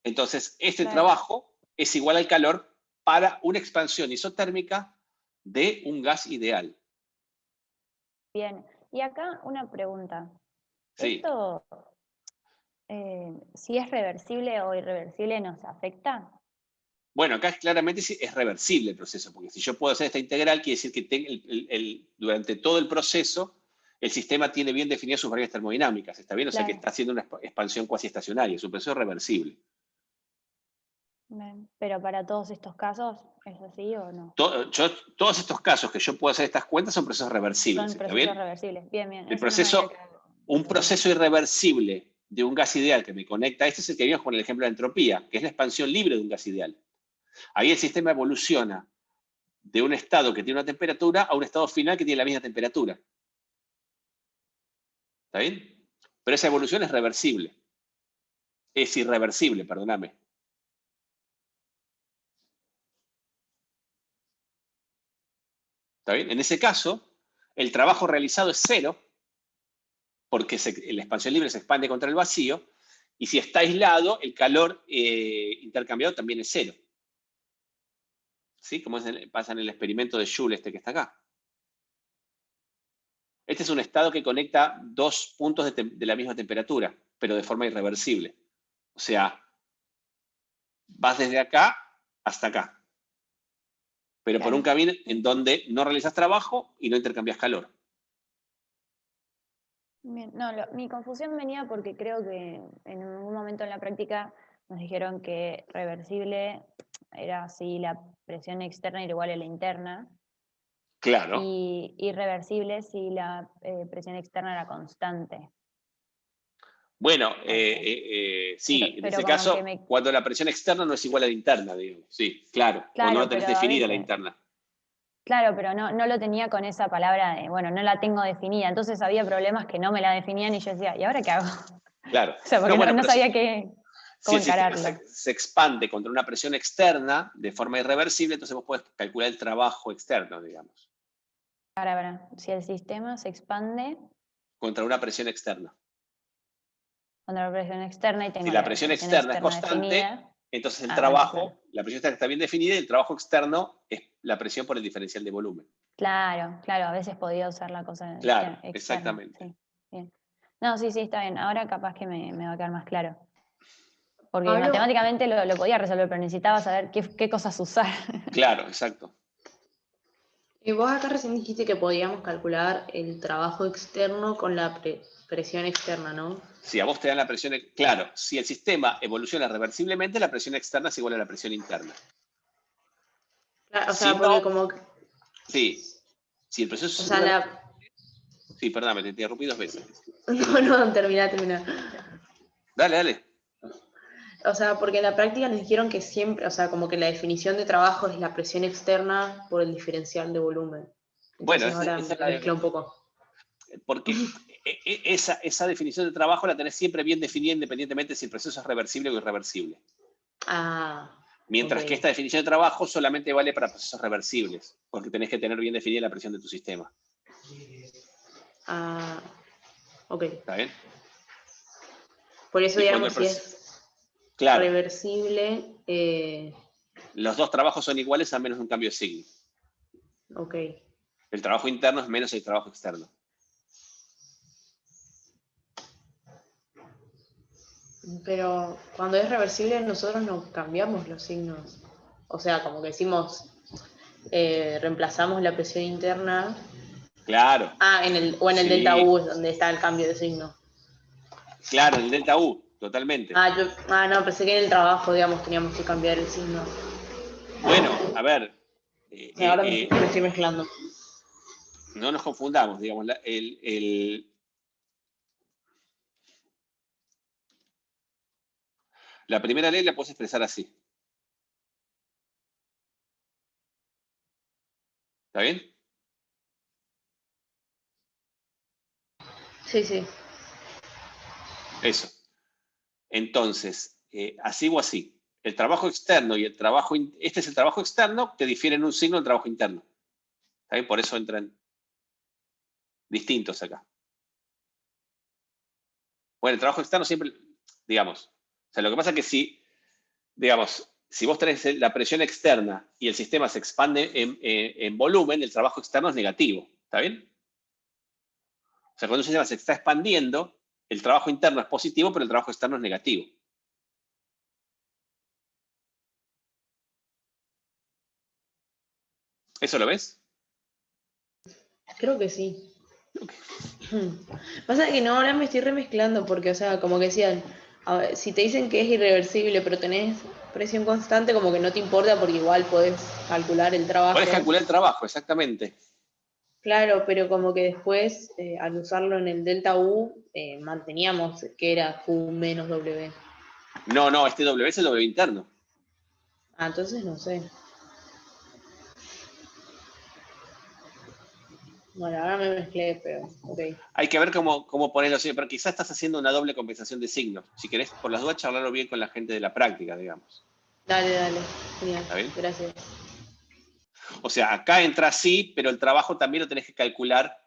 entonces este Claro. trabajo es igual al calor para una expansión isotérmica de un gas ideal. Bien. Y acá una pregunta. Sí. ¿Esto, si es reversible o irreversible, nos afecta? Bueno, acá claramente es reversible el proceso, porque si yo puedo hacer esta integral, quiere decir que durante todo el proceso el sistema tiene bien definidas sus variables termodinámicas, ¿está bien? O sea que Claro. está haciendo una expansión cuasi estacionaria, es un proceso reversible. Bien. Pero para todos estos casos, ¿es así o no? Todos estos casos que yo puedo hacer estas cuentas son procesos reversibles, Son ¿está procesos bien? reversibles. Bien, bien. El Eso no me había proceso, quedado. un proceso irreversible de un gas ideal que me conecta, este es el que vimos con el ejemplo de la entropía, que es la expansión libre de un gas ideal. Ahí el sistema evoluciona de un estado que tiene una temperatura a un estado final que tiene la misma temperatura. ¿Está bien? Pero esa evolución es reversible. Es irreversible, perdóname. ¿Está bien? En ese caso, el trabajo realizado es 0, porque la expansión libre se expande contra el vacío, y si está aislado, el calor intercambiado también es 0. ¿Sí? Como pasa en el experimento de Joule este que está acá. Este es un estado que conecta dos puntos de la misma temperatura, pero de forma irreversible. O sea, vas desde acá hasta acá, pero por Claro. un camino en donde no realizas trabajo y no intercambias calor. Bien. No, mi confusión venía porque creo que en algún momento en la práctica nos dijeron que reversible era si la presión externa era igual a la interna Claro. y irreversible si la presión externa era constante. Bueno, sí, en Pero ese como caso, que cuando la presión externa no es igual a la interna, digamos. Sí, claro. Cuando no Claro, tenés pero a definida la veces. interna. Claro, pero no lo tenía con esa palabra de, bueno, no la tengo definida. Entonces había problemas que no me la definían y yo decía, ¿y ahora qué hago? Claro. O sea, porque bueno, no pero sabía si cómo el sistema encararlo. se expande contra una presión externa de forma irreversible, entonces vos podés calcular el trabajo externo, digamos, Para. Si el sistema se expande contra una presión externa. contra la presión externa y Si tengo la la presión presión externa es externa constante, definida. entonces el Bueno, trabajo, claro. la presión externa está bien definida y el trabajo externo es la presión por el diferencial de volumen. Claro, a veces podía usar la cosa Claro, externa. exactamente. Sí, bien. No, sí, está bien. Ahora capaz que me va a quedar más claro. Porque Pablo, matemáticamente lo podía resolver, pero necesitaba saber qué cosas usar. Claro, exacto. vos acá recién dijiste que podíamos calcular el trabajo externo con la presión externa, ¿no? Si a vos te dan la presión, claro, si el sistema evoluciona reversiblemente, la presión externa es igual a la presión interna. Claro, o Si sea, porque no, como, sí, si el proceso o es sea, seguramente... Sí, perdóname, te interrumpí 2 veces. no, termina. Dale, dale. O sea, porque en la práctica nos dijeron que siempre, o sea, como que la definición de trabajo es la presión externa por el diferencial de volumen. Bueno, Entonces ahora esa es me mezcla un poco. porque esa definición de trabajo la tenés siempre bien definida independientemente si el proceso es reversible o irreversible. Ah, Mientras ok. que esta definición de trabajo solamente vale para procesos reversibles, porque tenés que tener bien definida la presión de tu sistema. Ah, ok. ¿Está bien? Por eso, Y cuando digamos, si es claro, reversible, los dos trabajos son iguales a menos un cambio de signo. ok. El trabajo interno es menos el trabajo externo. Pero cuando es reversible nosotros no cambiamos los signos. O sea, como que decimos, reemplazamos la presión interna. Claro. En el delta Sí. U es donde está el cambio de signo. Claro, en el delta U, totalmente. No, pensé que en el trabajo, digamos, teníamos que cambiar el signo. Bueno, a ver, Ahora me estoy mezclando. no nos confundamos, digamos, la primera ley la puedes expresar así. ¿Está bien? Sí, sí. Eso. Entonces, así o así. El trabajo externo y el trabajo... Este es el trabajo externo que difieren un signo del trabajo interno. ¿Está bien? Por eso entran distintos acá. Bueno, el trabajo externo siempre, digamos, o sea, lo que pasa es que si, digamos, si vos tenés la presión externa y el sistema se expande en volumen, el trabajo externo es negativo. ¿Está bien? O sea, cuando un sistema se está expandiendo, el trabajo interno es positivo, pero el trabajo externo es negativo. ¿Eso lo ves? Creo que sí. Pasa que no, ahora me estoy remezclando porque, o sea, como que decían, a ver, si te dicen que es irreversible, pero tenés presión constante, como que no te importa porque igual podés calcular el trabajo. Podés calcular el trabajo, exactamente. Claro, pero como que después, al usarlo en el delta U, manteníamos que era Q menos W. No, este W es el W interno. Ah, entonces no sé. Bueno, ahora me mezclé, pero ok. Hay que ver cómo ponerlo, pero quizás estás haciendo una doble compensación de signos. Si querés, por las dudas, charlarlo bien con la gente de la práctica, digamos. Dale, genial. ¿Está bien? Gracias. O sea, acá entra así, pero el trabajo también lo tenés que calcular,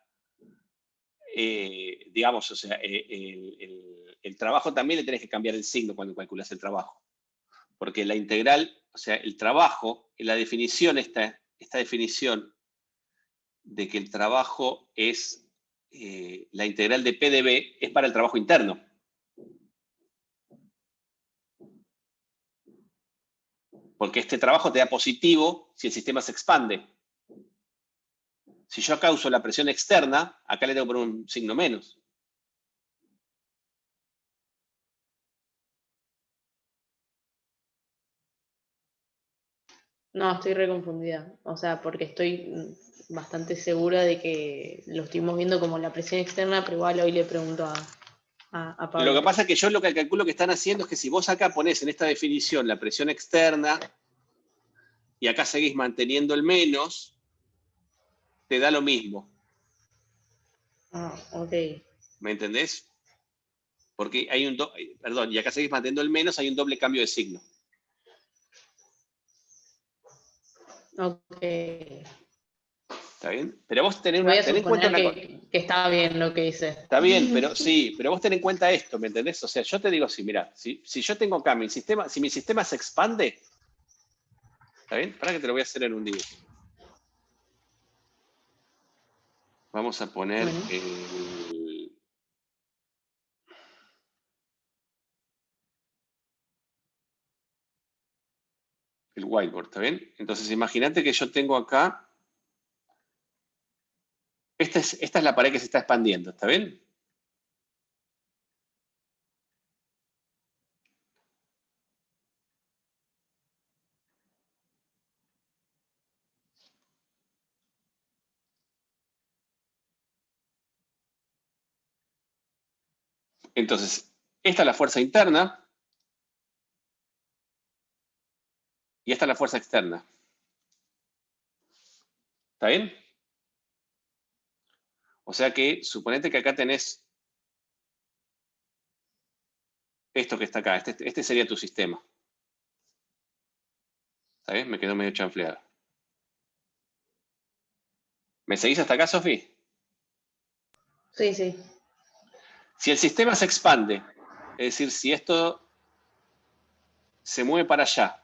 digamos, o sea, el trabajo también le tenés que cambiar el signo cuando calculas el trabajo. Porque la integral, o sea, el trabajo, en la definición, esta definición de que el trabajo es la integral de P de B, es para el trabajo interno. Porque este trabajo te da positivo si el sistema se expande. Si yo acá uso la presión externa, acá le tengo que poner un signo menos. No, estoy reconfundida. O sea, porque estoy bastante segura de que lo estuvimos viendo como la presión externa, pero igual hoy le pregunto a Pablo. Lo que pasa es que yo lo que calculo que están haciendo es que si vos acá ponés en esta definición la presión externa y acá seguís manteniendo el menos, te da lo mismo. Ah, ok. ¿Me entendés? Porque hay un perdón, y acá seguís manteniendo el menos, hay un doble cambio de signo. Ok. ¿Está bien? Pero vos tenés Voy a ten en cuenta suponer una cosa. que está bien lo que dice. Está bien, pero sí, pero vos ten en cuenta esto, ¿me entendés? O sea, yo te digo así, mira, si yo tengo acá mi sistema, si mi sistema se expande, ¿está bien? Para que te lo voy a hacer en un dibujo. Vamos a poner Bueno. el whiteboard, ¿está bien? Entonces, imagínate que yo tengo acá, esta es la pared que se está expandiendo, ¿está bien? Entonces, esta es la fuerza interna y esta es la fuerza externa. ¿Está bien? O sea que, suponete que acá tenés esto que está acá, este sería tu sistema. ¿Está bien? Me quedó medio chanfleado. ¿Me seguís hasta acá, Sofi? Sí, sí. Si el sistema se expande, es decir, si esto se mueve para allá,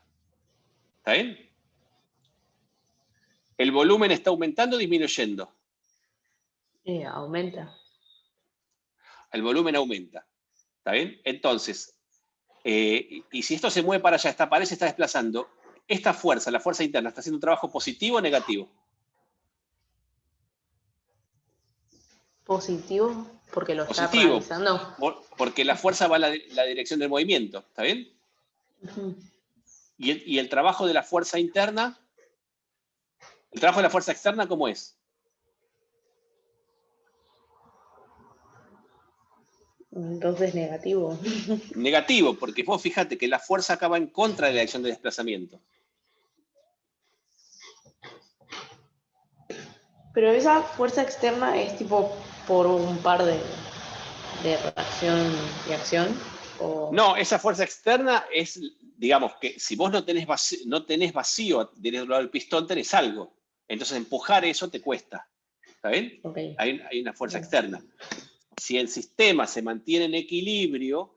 ¿está bien? El volumen está aumentando o disminuyendo. Aumenta. El volumen aumenta, ¿está bien? Entonces, y si esto se mueve para allá, esta pared se está desplazando, esta fuerza, la fuerza interna, ¿está haciendo un trabajo positivo o negativo? Positivo, porque lo está Positivo, realizando. porque la fuerza va a la dirección del movimiento, ¿está bien? Ujú. Y el trabajo de la fuerza interna, el trabajo de la fuerza externa, ¿cómo es? Entonces negativo. Negativo, porque vos fíjate que la fuerza acaba en contra de la dirección de desplazamiento. Pero esa fuerza externa es tipo por un par de de reacción y acción. No, esa fuerza externa es, digamos, que si vos no tenés vacío del otro lado del pistón, tenés algo. Entonces empujar eso te cuesta. ¿Está bien? Okay. Hay una fuerza externa. Si el sistema se mantiene en equilibrio,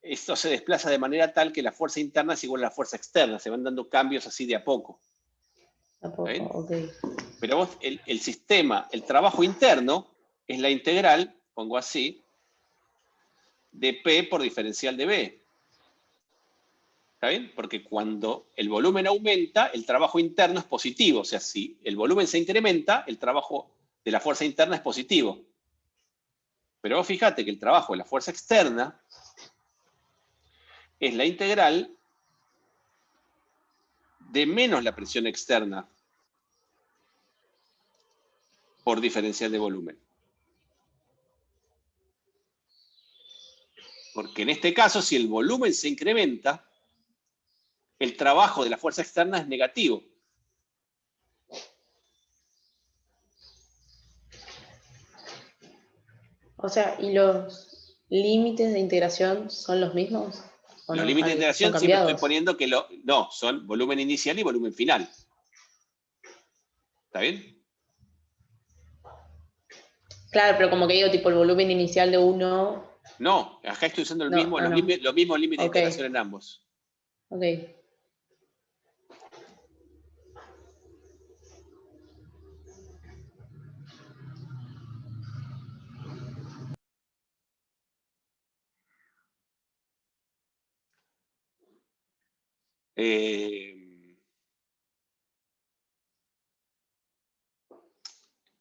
esto se desplaza de manera tal que la fuerza interna es igual a la fuerza externa. Se van dando cambios así de a poco. Okay. Pero vos, el sistema, el trabajo interno, es la integral, pongo así, de P por diferencial de B. ¿Está bien? Porque cuando el volumen aumenta, el trabajo interno es positivo. O sea, si el volumen se incrementa, el trabajo de la fuerza interna es positivo. Pero vos fíjate que el trabajo de la fuerza externa es la integral de menos la presión externa por diferencial de volumen. Porque en este caso, si el volumen se incrementa, el trabajo de la fuerza externa es negativo. O sea, ¿y los límites de integración son los mismos? Los límites de integración ¿son siempre estoy cambiados? poniendo que no, son volumen inicial y volumen final. ¿Está bien? Claro, pero como que digo, tipo el volumen inicial de uno. No, acá estoy usando los mismos límites de integración en ambos. Ok.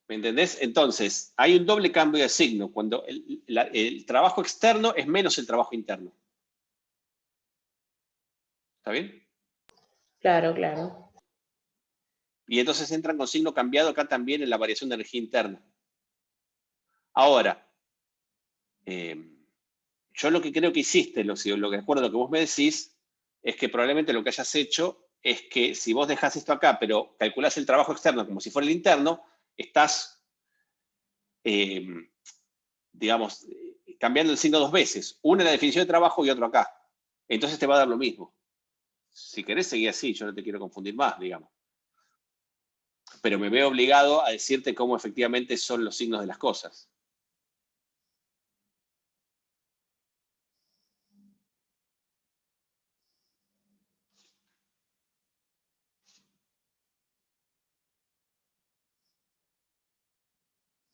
¿Me entendés? Entonces, hay un doble cambio de signo cuando el trabajo externo es menos el trabajo interno. ¿Está bien? Claro. Y entonces entran con signo cambiado acá también en la variación de energía interna. Ahora, yo lo que creo que hiciste, lo que recuerdo lo que vos me decís, es que probablemente lo que hayas hecho es que si vos dejás esto acá, pero calculás el trabajo externo como si fuera el interno, estás, digamos, cambiando el signo dos veces. Una en la definición de trabajo y otro acá. Entonces te va a dar lo mismo. Si querés seguir así, yo no te quiero confundir más, digamos. Pero me veo obligado a decirte cómo efectivamente son los signos de las cosas.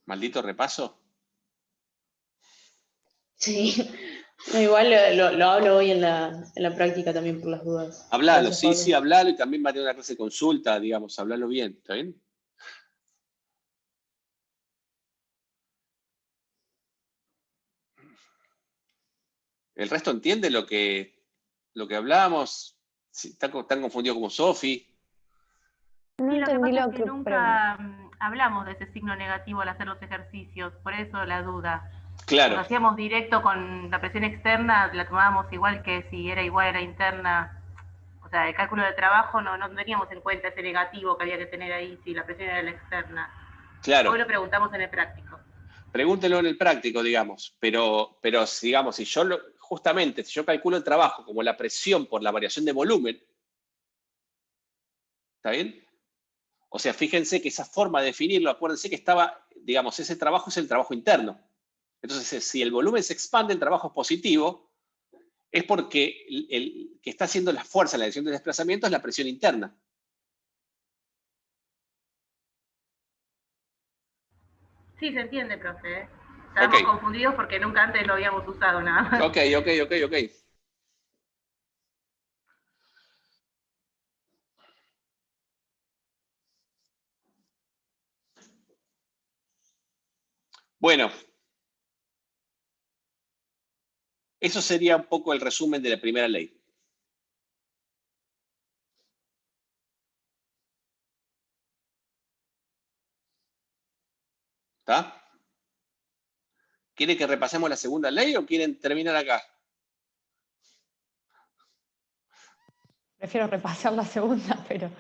¿Maldito repaso? Sí. No, igual lo hablo hoy en la práctica también por las dudas. Hablalo, Gracias, sí, Pablo. sí, hablalo y también va a tener una clase de consulta, digamos, hablalo bien, ¿está bien? ¿El resto entiende lo que hablábamos? Si ¿Están confundidos como Sofi? No Sí, lo que entendí pasa lo es que que nunca hablamos de ese signo negativo al hacer los ejercicios, por eso la duda. Claro, Cuando hacíamos directo con la presión externa, la tomábamos igual que si era igual a la interna. O sea, el cálculo de trabajo no teníamos en cuenta ese negativo que había que tener ahí si la presión era la externa. claro. Hoy lo preguntamos en el práctico. Pregúntelo en el práctico, digamos, pero digamos, justamente, si yo calculo el trabajo como la presión por la variación de volumen, ¿está bien? O sea, fíjense que esa forma de definirlo, acuérdense que digamos, ese trabajo es el trabajo interno. Entonces, si el volumen se expande, el trabajo es positivo, es porque el que está haciendo la fuerza, la dirección de desplazamiento, es la presión interna. Sí, se entiende, profe. Estábamos confundidos porque nunca antes lo habíamos usado nada más. Ok. Bueno, eso sería un poco el resumen de la primera ley. ¿Está? ¿Quieren que repasemos la segunda ley o quieren terminar acá? Prefiero repasar la segunda, pero...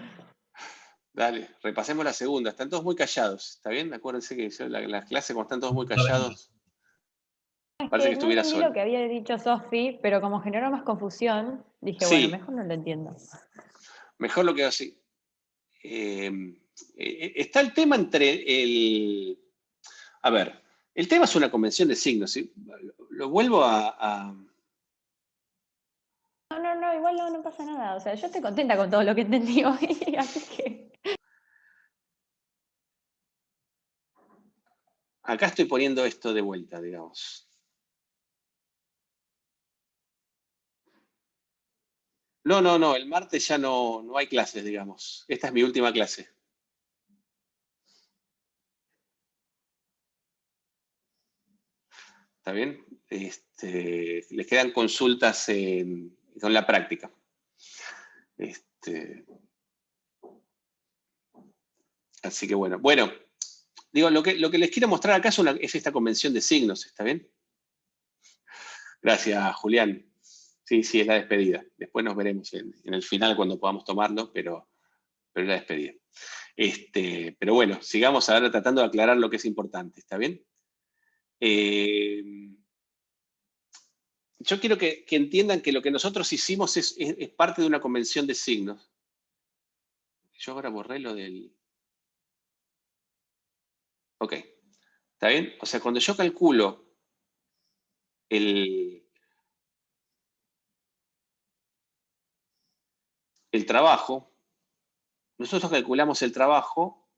Dale, repasemos la segunda. Están todos muy callados, ¿está bien? Acuérdense que las clases, cuando están todos muy callados... parece que no estuviera entendí solo. lo que había dicho Sofi, pero como generó más confusión, dije, Sí. bueno, mejor no lo entiendo. Mejor lo que así. Está el tema entre el... A ver, el tema es una convención de signos, ¿sí? Lo vuelvo a... No, igual no pasa nada. O sea, yo estoy contenta con todo lo que entendí hoy, así que... Acá estoy poniendo esto de vuelta, digamos. No, el martes ya no hay clases, digamos. Esta es mi última clase. ¿Está bien? Les quedan consultas con la práctica. Así que bueno. Bueno, digo, lo que les quiero mostrar acá es esta convención de signos, ¿está bien? Gracias, Julián. Sí, es la despedida. Después nos veremos en el final cuando podamos tomarlo, pero es la despedida. Pero bueno, sigamos ahora tratando de aclarar lo que es importante, ¿está bien? Yo quiero que entiendan que lo que nosotros hicimos es parte de una convención de signos. Yo ahora borré lo del... Ok, ¿está bien? O sea, cuando yo calculo el trabajo, nosotros calculamos el trabajo,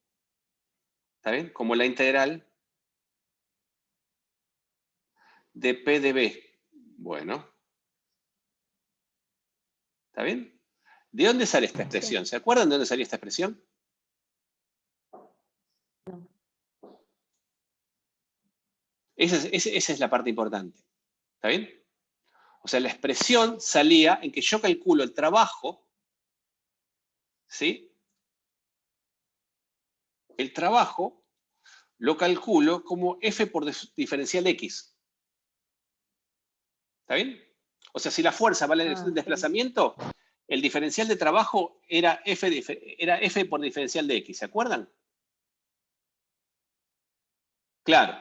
¿está bien? Como la integral de P de B. Bueno, ¿está bien? ¿De dónde sale esta expresión? ¿Se acuerdan de dónde salió esta expresión? No. Esa es la parte importante. ¿Está bien? O sea, la expresión salía en que yo calculo el trabajo, ¿sí? El trabajo lo calculo como F por diferencial X. ¿Está bien? O sea, si la fuerza va a la dirección del desplazamiento, el diferencial de trabajo era F por diferencial de X. ¿Se acuerdan? Claro.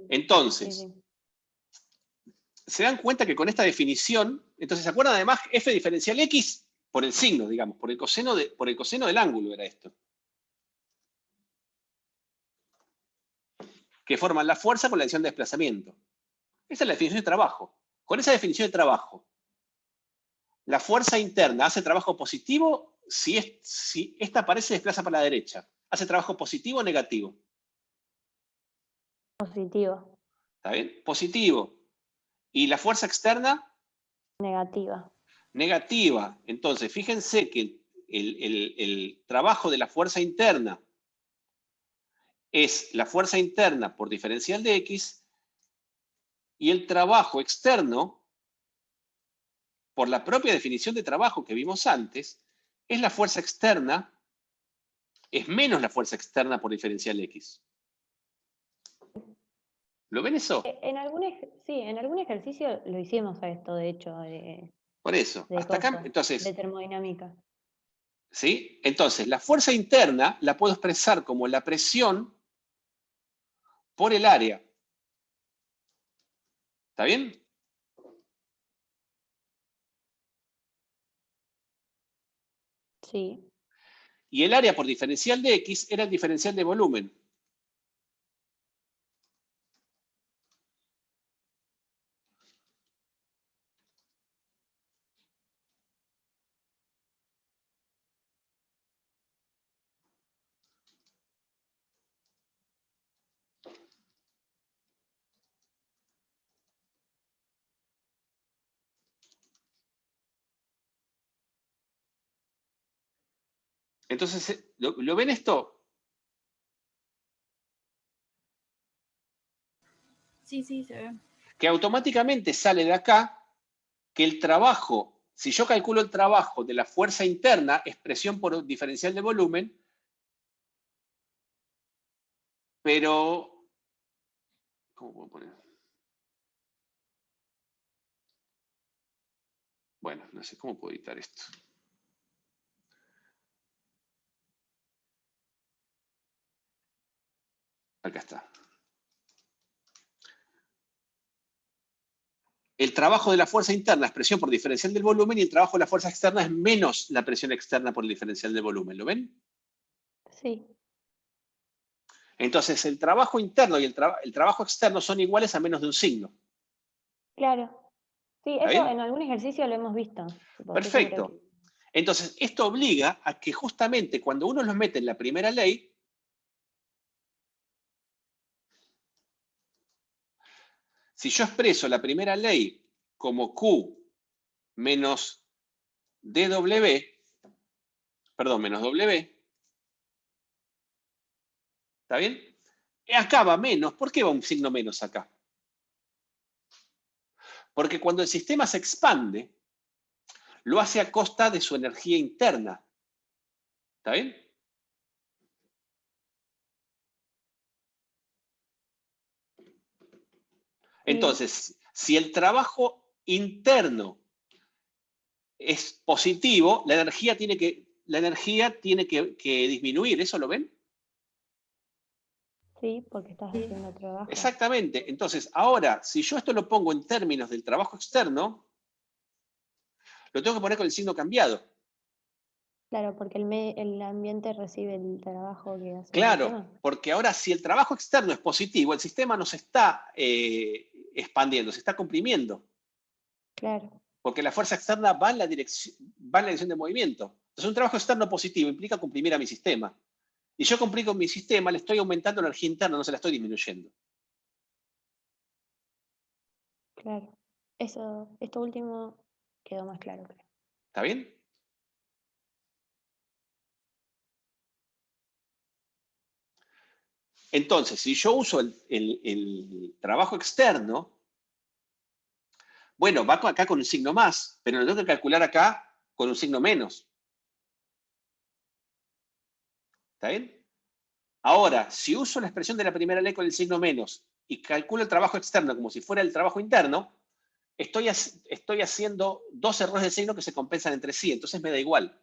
Entonces, se dan cuenta que con esta definición, entonces, ¿se acuerdan además? F diferencial X por el signo, digamos, por el coseno del ángulo era esto. Que forman la fuerza con la dirección de desplazamiento. Esa es la definición de trabajo. Con esa definición de trabajo, la fuerza interna hace trabajo positivo si esta aparece se desplaza para la derecha. ¿Hace trabajo positivo o negativo? Positivo. ¿Está bien? Positivo. ¿Y la fuerza externa? Negativa. Negativa. Entonces, fíjense que el trabajo de la fuerza interna es la fuerza interna por diferencial de X y el trabajo externo, por la propia definición de trabajo que vimos antes, es la fuerza externa, es menos la fuerza externa por diferencial X. ¿Lo ven eso? En algún ejercicio lo hicimos a esto, de hecho, Por eso, hasta acá, entonces, de termodinámica. ¿sí? Entonces, la fuerza interna la puedo expresar como la presión por el área. ¿Está bien? Sí. Y el área por diferencial de X era el diferencial de volumen. Entonces, ¿lo ven esto? Sí, se ve. Que automáticamente sale de acá que el trabajo, si yo calculo el trabajo de la fuerza interna, expresión por diferencial de volumen, pero, ¿cómo puedo poner? Bueno, no sé cómo puedo editar esto. Acá está. el trabajo de la fuerza interna es presión por diferencial del volumen y el trabajo de la fuerza externa es menos la presión externa por el diferencial del volumen. ¿Lo ven? Sí, Entonces, el trabajo interno y el trabajo externo son iguales a menos de un signo. claro. Sí, ¿Está eso bien? en algún ejercicio lo hemos visto. Tipo, yo siempre Perfecto. Entonces, esto obliga a que justamente cuando uno los mete en la primera ley, si yo expreso la primera ley como Q menos DW, perdón, menos W, ¿está bien? Acá va menos. ¿Por qué va un signo menos acá? Porque cuando el sistema se expande, lo hace a costa de su energía interna. ¿Está bien? Entonces, si el trabajo interno es positivo, la energía tiene que disminuir. ¿Eso lo ven? Sí, porque estás haciendo trabajo. Exactamente. Entonces, ahora, si yo esto lo pongo en términos del trabajo externo, lo tengo que poner con el signo cambiado. Claro, porque el ambiente recibe el trabajo que hace el Claro, sistema. porque ahora si el trabajo externo es positivo, el sistema no se está expandiendo, se está comprimiendo. Claro, Porque la fuerza externa va en la dirección de movimiento. Entonces, un trabajo externo positivo implica comprimir a mi sistema. Y yo complico mi sistema, le estoy aumentando la energía interna, no se la estoy disminuyendo. claro. Esto último quedó más claro, creo. ¿Está bien? Entonces, si yo uso el trabajo externo, bueno, va acá con un signo más, pero lo tengo que calcular acá con un signo menos. ¿Está bien? Ahora, si uso la expresión de la primera ley con el signo menos y calculo el trabajo externo como si fuera el trabajo interno, estoy haciendo dos errores de signo que se compensan entre sí, entonces me da igual.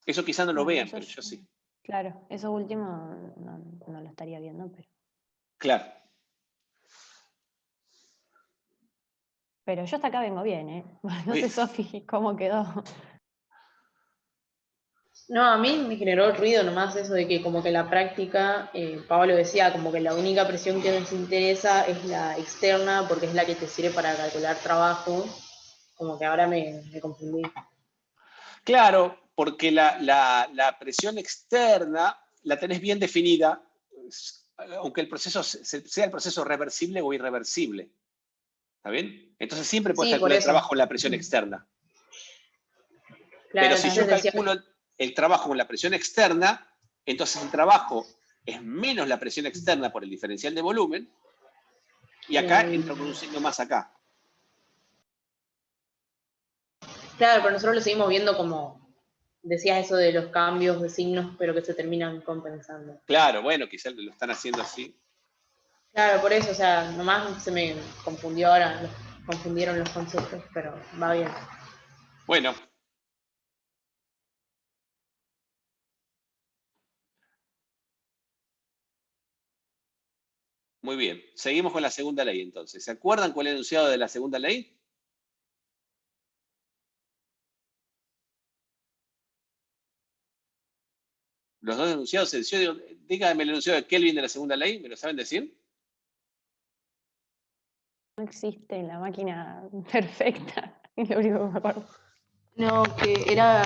Eso quizá no lo Bueno, vean, eso pero yo sí. claro, eso último no lo estaría viendo, Claro. pero yo hasta acá vengo bien, ¿eh? No Bien. sé, Sofi, cómo quedó. No, a mí me generó ruido nomás eso de que como que la práctica, Pablo decía, como que la única presión que nos interesa es la externa porque es la que te sirve para calcular trabajo, como que ahora me confundí. Claro, porque la presión externa la tenés bien definida, aunque el proceso sea el proceso reversible o irreversible. ¿Está bien? Entonces siempre puedes Sí, por calcular el eso. trabajo en la presión externa. Claro, Pero si yo entonces decía, calculo el trabajo con la presión externa, entonces el trabajo es menos la presión externa por el diferencial de volumen, y acá entro con un signo más acá. claro, pero nosotros lo seguimos viendo como, decías eso de los cambios de signos, pero que se terminan compensando. Claro, bueno, quizás lo están haciendo así. Claro, por eso, o sea, nomás se me confundió ahora, confundieron los conceptos, pero va bien. Bueno. Muy bien. Seguimos con la segunda ley entonces. ¿Se acuerdan cuál es el enunciado de la segunda ley? Los dos enunciados, díganme el enunciado de Kelvin de la segunda ley, ¿me lo saben decir? No existe la máquina perfecta, es lo único que me acuerdo. No, que era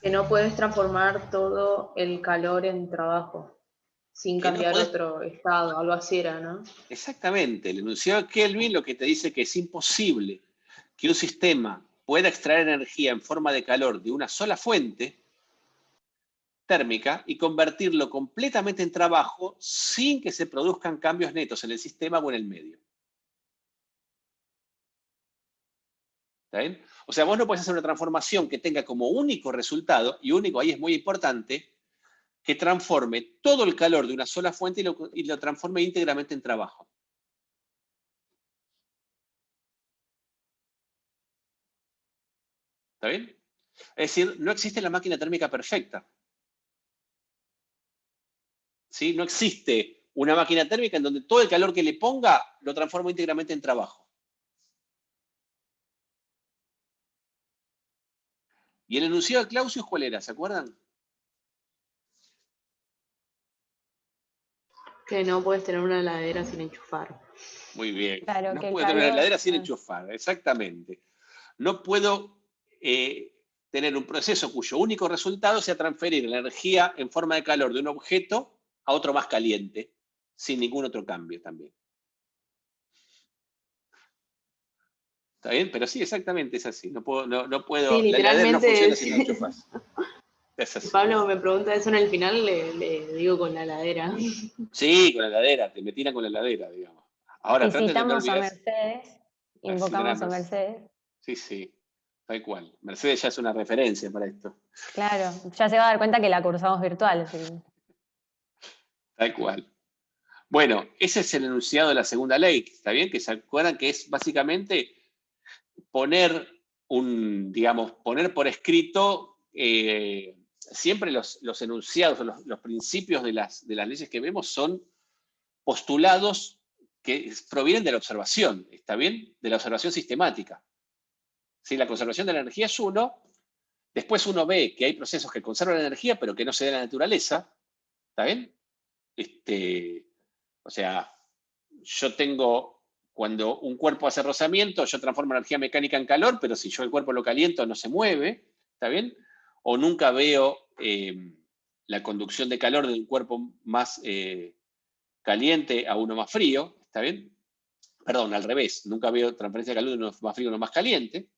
que no puedes transformar todo el calor en trabajo sin Que no cambiar podés. otro estado, algo así era, ¿no? Exactamente. El enunciado de Kelvin lo que te dice que es imposible que un sistema pueda extraer energía en forma de calor de una sola fuente térmica y convertirlo completamente en trabajo sin que se produzcan cambios netos en el sistema o en el medio. ¿Está bien? O sea, vos no podés hacer una transformación que tenga como único resultado, y único ahí es muy importante, que transforme todo el calor de una sola fuente y lo transforme íntegramente en trabajo. ¿Está bien? Es decir, no existe la máquina térmica perfecta. ¿Sí? No existe una máquina térmica en donde todo el calor que le ponga lo transforma íntegramente en trabajo. ¿Y el enunciado de Clausius cuál era? ¿Se acuerdan? Que no puedes tener una heladera sin enchufar. Muy bien. Claro, No que el puedo tener una calor, heladera sin enchufar, exactamente. No puedo tener un proceso cuyo único resultado sea transferir la energía en forma de calor de un objeto a otro más caliente, sin ningún otro cambio también. ¿Está bien? Pero sí, exactamente es así. No puedo, Sí, la heladera no literalmente funciona es- si no enchufas. Es así. Pablo me pregunta eso en el final, le digo con la heladera. Sí, con la heladera, te me tiran con la heladera, digamos. Ahora, y trate de no citamos a olvidar. Mercedes, invocamos a Mercedes. Sí, sí, tal cual. Mercedes ya es una referencia para esto. Claro, ya se va a dar cuenta que la cursamos virtual. Sí. Tal cual. Bueno, ese es el enunciado de la segunda ley, ¿está bien? Que se acuerdan que es básicamente poner poner por escrito siempre los enunciados o los principios de las leyes que vemos son postulados que provienen de la observación, ¿está bien? De la observación sistemática. ¿Sí? La conservación de la energía es uno, después uno ve que hay procesos que conservan la energía pero que no se da en la naturaleza, ¿está bien? O sea, yo tengo, cuando un cuerpo hace rozamiento, yo transformo energía mecánica en calor, pero si yo el cuerpo lo caliento no se mueve, ¿está bien? O nunca veo la conducción de calor de un cuerpo más caliente a uno más frío, ¿está bien? Perdón, al revés, nunca veo transferencia de calor de uno más frío a uno más caliente,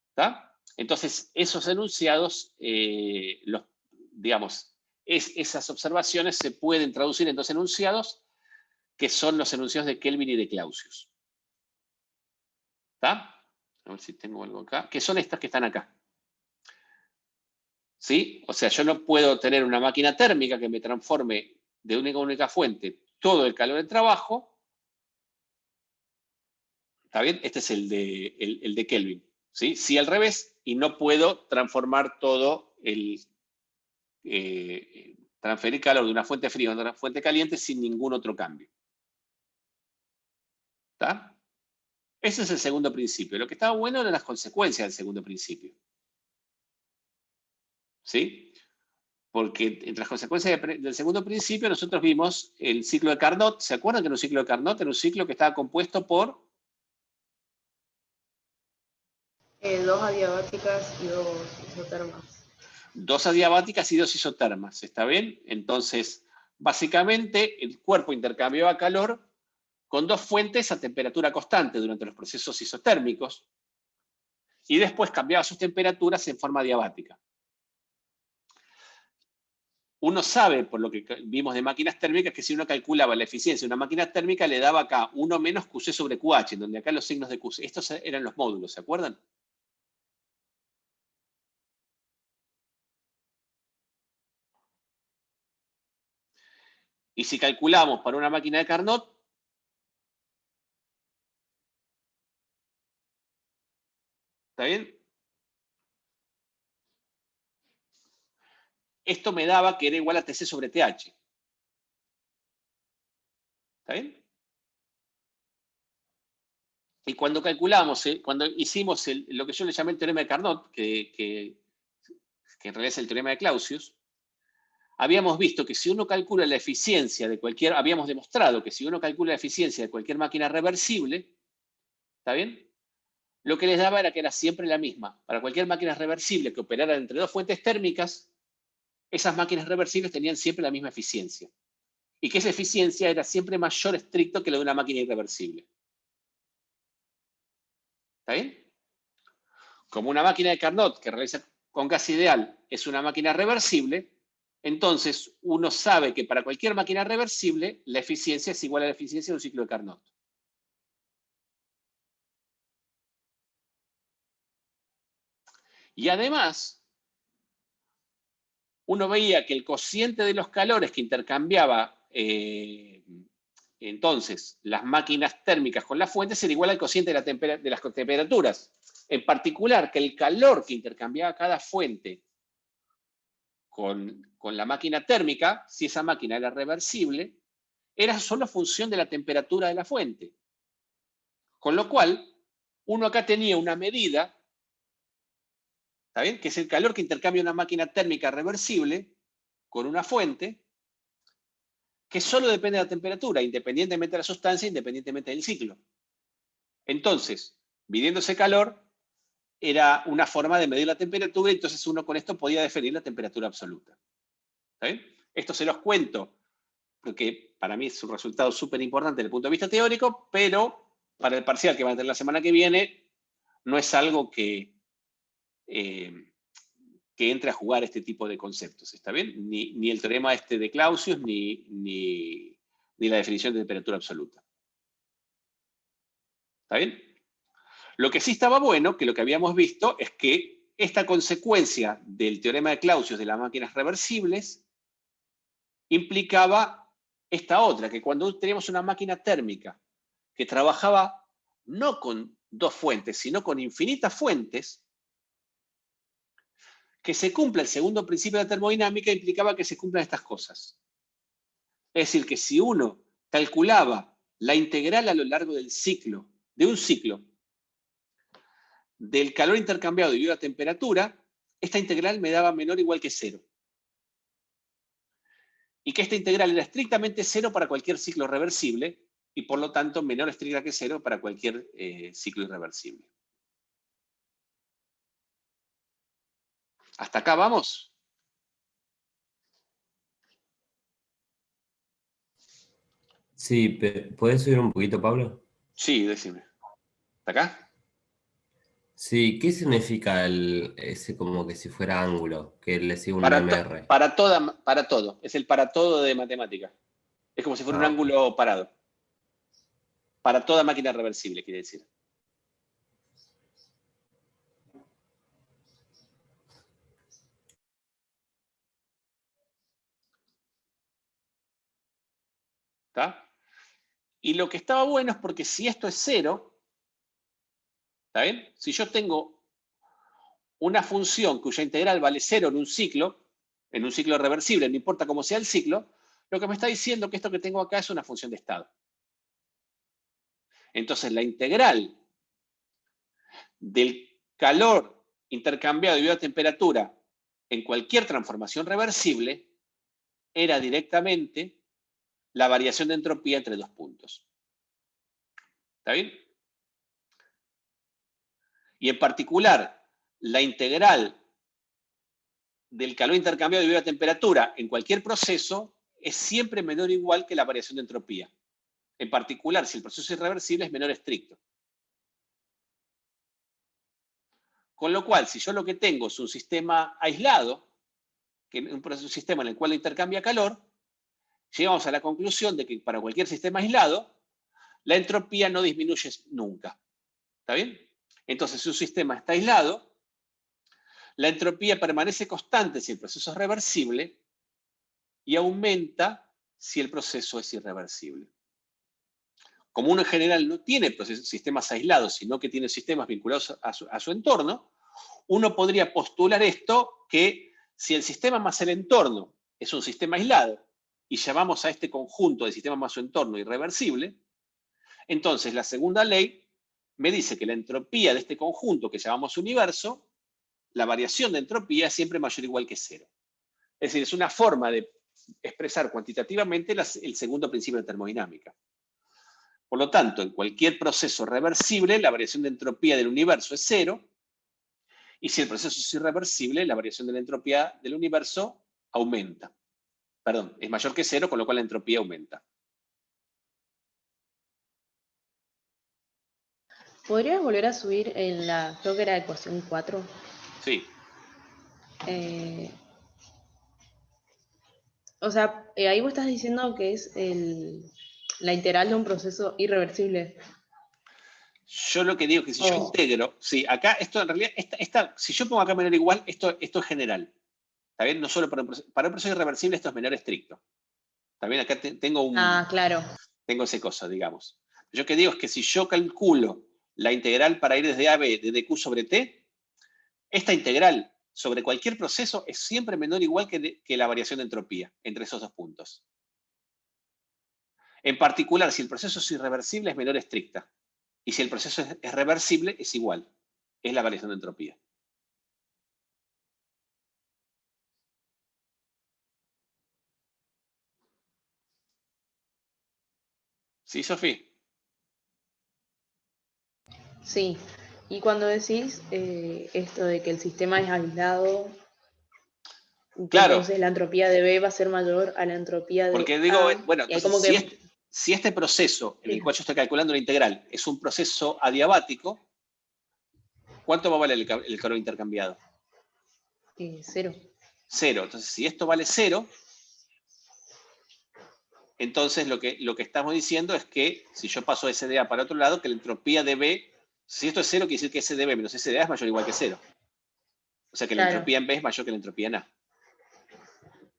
¿está? Entonces, esos enunciados, esas observaciones se pueden traducir en dos enunciados, que son los enunciados de Kelvin y de Clausius. ¿Está? A ver si tengo algo acá. Que son estas que están acá. ¿Sí? O sea, yo no puedo tener una máquina térmica que me transforme de una única fuente todo el calor del trabajo. ¿Está bien? Este es el de Kelvin. ¿Sí? Sí, al revés. Y no puedo transformar todo transferir calor de una fuente fría a una fuente caliente sin ningún otro cambio. ¿Está? Ese es el segundo principio. Lo que estaba bueno eran las consecuencias del segundo principio. ¿Sí? Porque entre las consecuencias del segundo principio nosotros vimos el ciclo de Carnot. ¿Se acuerdan que en un ciclo de Carnot era un ciclo que estaba compuesto por 2 adiabáticas y 2 isotermas. 2 adiabáticas y 2 isotermas? ¿Está bien? Entonces, básicamente, el cuerpo intercambiaba calor con 2 fuentes a temperatura constante durante los procesos isotérmicos y después cambiaba sus temperaturas en forma adiabática. Uno sabe, por lo que vimos de máquinas térmicas, que si uno calculaba la eficiencia de una máquina térmica, le daba acá 1 menos QC sobre QH, en donde acá los signos de QC. Estos eran los módulos, ¿se acuerdan? Y si calculamos para una máquina de Carnot, ¿está bien? Esto me daba que era igual a TC sobre TH. ¿Está bien? Y cuando calculamos, cuando hicimos lo que yo le llamé el teorema de Carnot, que en realidad es el teorema de Clausius, habíamos visto que si uno calcula la eficiencia de habíamos demostrado que si uno calcula la eficiencia de cualquier máquina reversible, ¿está bien? Lo que les daba era que era siempre la misma. Para cualquier máquina reversible que operara entre 2 fuentes térmicas, esas máquinas reversibles tenían siempre la misma eficiencia. Y que esa eficiencia era siempre mayor estricto que la de una máquina irreversible. ¿Está bien? Como una máquina de Carnot que realiza con gas ideal es una máquina reversible, entonces uno sabe que para cualquier máquina reversible la eficiencia es igual a la eficiencia de un ciclo de Carnot. Y además, uno veía que el cociente de los calores que intercambiaba entonces las máquinas térmicas con las fuentes era igual al cociente de las temperaturas. En particular, que el calor que intercambiaba cada fuente con la máquina térmica, si esa máquina era reversible, era solo función de la temperatura de la fuente. Con lo cual, uno acá tenía una medida, ¿está bien? Que es el calor que intercambia una máquina térmica reversible con una fuente, que solo depende de la temperatura, independientemente de la sustancia, independientemente del ciclo. Entonces, midiendo ese calor, era una forma de medir la temperatura, y entonces uno con esto podía definir la temperatura absoluta. ¿Está bien? Esto se los cuento porque para mí es un resultado súper importante desde el punto de vista teórico, pero para el parcial que van a tener la semana que viene, no es algo que entre a jugar este tipo de conceptos, ¿está bien? Ni el teorema este de Clausius, ni la definición de temperatura absoluta. ¿Está bien? Lo que sí estaba bueno, que lo que habíamos visto, es que esta consecuencia del teorema de Clausius de las máquinas reversibles implicaba esta otra, que cuando teníamos una máquina térmica que trabajaba no con dos fuentes, sino con infinitas fuentes, que se cumpla el segundo principio de la termodinámica implicaba que se cumplan estas cosas. Es decir, que si uno calculaba la integral a lo largo del ciclo, de un ciclo, del calor intercambiado dividido a temperatura, esta integral me daba menor o igual que 0. Y que esta integral era estrictamente 0 para cualquier ciclo reversible, y por lo tanto menor estricta que 0 para cualquier ciclo irreversible. ¿Hasta acá vamos? Sí, ¿podés subir un poquito, Pablo? Sí, decime. ¿Hasta acá? Sí, ¿qué significa ese como que si fuera ángulo, que le sigue un MR? Para todo. Es el para todo de matemática. Es como si fuera un Ok. ángulo parado. Para toda máquina reversible, quiere decir. ¿Está? Y lo que estaba bueno es porque si esto es 0, ¿está bien? Si yo tengo una función cuya integral vale 0 en un ciclo reversible, no importa cómo sea el ciclo, lo que me está diciendo que esto que tengo acá es una función de estado. Entonces la integral del calor intercambiado debido a temperatura en cualquier transformación reversible era directamente la variación de entropía entre dos puntos. ¿Está bien? Y en particular, la integral del calor intercambiado debido a temperatura en cualquier proceso es siempre menor o igual que la variación de entropía. En particular, si el proceso es irreversible, es menor estricto. Con lo cual, si yo lo que tengo es un sistema aislado, un sistema en el cual intercambia calor, llegamos a la conclusión de que para cualquier sistema aislado, la entropía no disminuye nunca. ¿Está bien? Entonces, si un sistema está aislado, la entropía permanece constante si el proceso es reversible y aumenta si el proceso es irreversible. Como uno en general no tiene sistemas aislados, sino que tiene sistemas vinculados a su entorno, uno podría postular esto, que si el sistema más el entorno es un sistema aislado y llamamos a este conjunto de sistemas más su entorno irreversible, entonces la segunda ley me dice que la entropía de este conjunto que llamamos universo, la variación de entropía es siempre mayor o igual que 0. Es decir, es una forma de expresar cuantitativamente el segundo principio de termodinámica. Por lo tanto, en cualquier proceso reversible, la variación de entropía del universo es 0, y si el proceso es irreversible, la variación de la entropía del universo aumenta. Perdón, es mayor que 0, con lo cual la entropía aumenta. ¿Podrías volver a subir en la, creo que era ecuación 4? Sí. O sea, ahí vos estás diciendo que es la integral de un proceso irreversible. Yo lo que digo es que si yo integro, sí, acá esto en realidad, si yo pongo acá menor o igual, esto es general. ¿Está bien? No solo para un proceso irreversible, esto es menor estricto. ¿Está bien? Acá tengo claro. Tengo ese cosa, digamos. Yo que digo es que si yo calculo la integral para ir desde A a B de dq sobre t, esta integral sobre cualquier proceso es siempre menor o igual que la variación de entropía entre esos dos puntos. En particular, si el proceso es irreversible, es menor estricta. Y si el proceso es reversible, es igual. Es la variación de entropía. ¿Sí, Sofía? Sí. Y cuando decís esto de que el sistema es aislado, que Claro, entonces la entropía de B va a ser mayor a la entropía de porque digo, A, bueno, y hay entonces como que... si este proceso en el Sí, cual yo estoy calculando la integral es un proceso adiabático, ¿cuánto va a valer el calor intercambiado? 0. 0. Entonces, si esto vale 0, entonces lo que estamos diciendo es que si yo paso S de A para otro lado, que la entropía de B, si esto es 0, quiere decir que S de B menos S de A es mayor o igual que 0. O sea que la Claro. entropía en B es mayor que la entropía en A.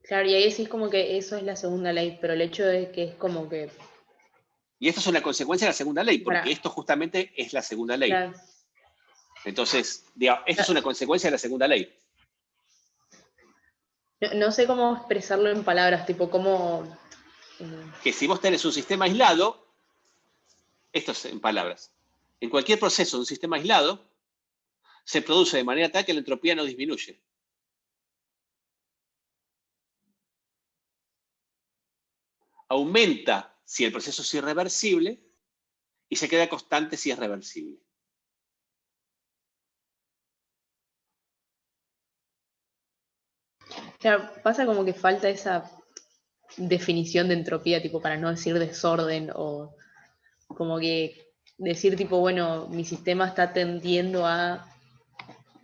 Claro, y ahí decís como que eso es la segunda ley, pero el hecho de que es como que... Y esto es una consecuencia de la segunda ley, porque Para, esto justamente es la segunda ley. claro. Entonces, digamos, esto es una consecuencia de la segunda ley. No sé cómo expresarlo en palabras, tipo cómo... Que si vos tenés un sistema aislado, esto es en palabras, en cualquier proceso de un sistema aislado, se produce de manera tal que la entropía no disminuye. Aumenta si el proceso es irreversible y se queda constante si es reversible. Claro, pasa como que falta esa definición de entropía, tipo, para no decir desorden, o como que decir, tipo, bueno, mi sistema está tendiendo a,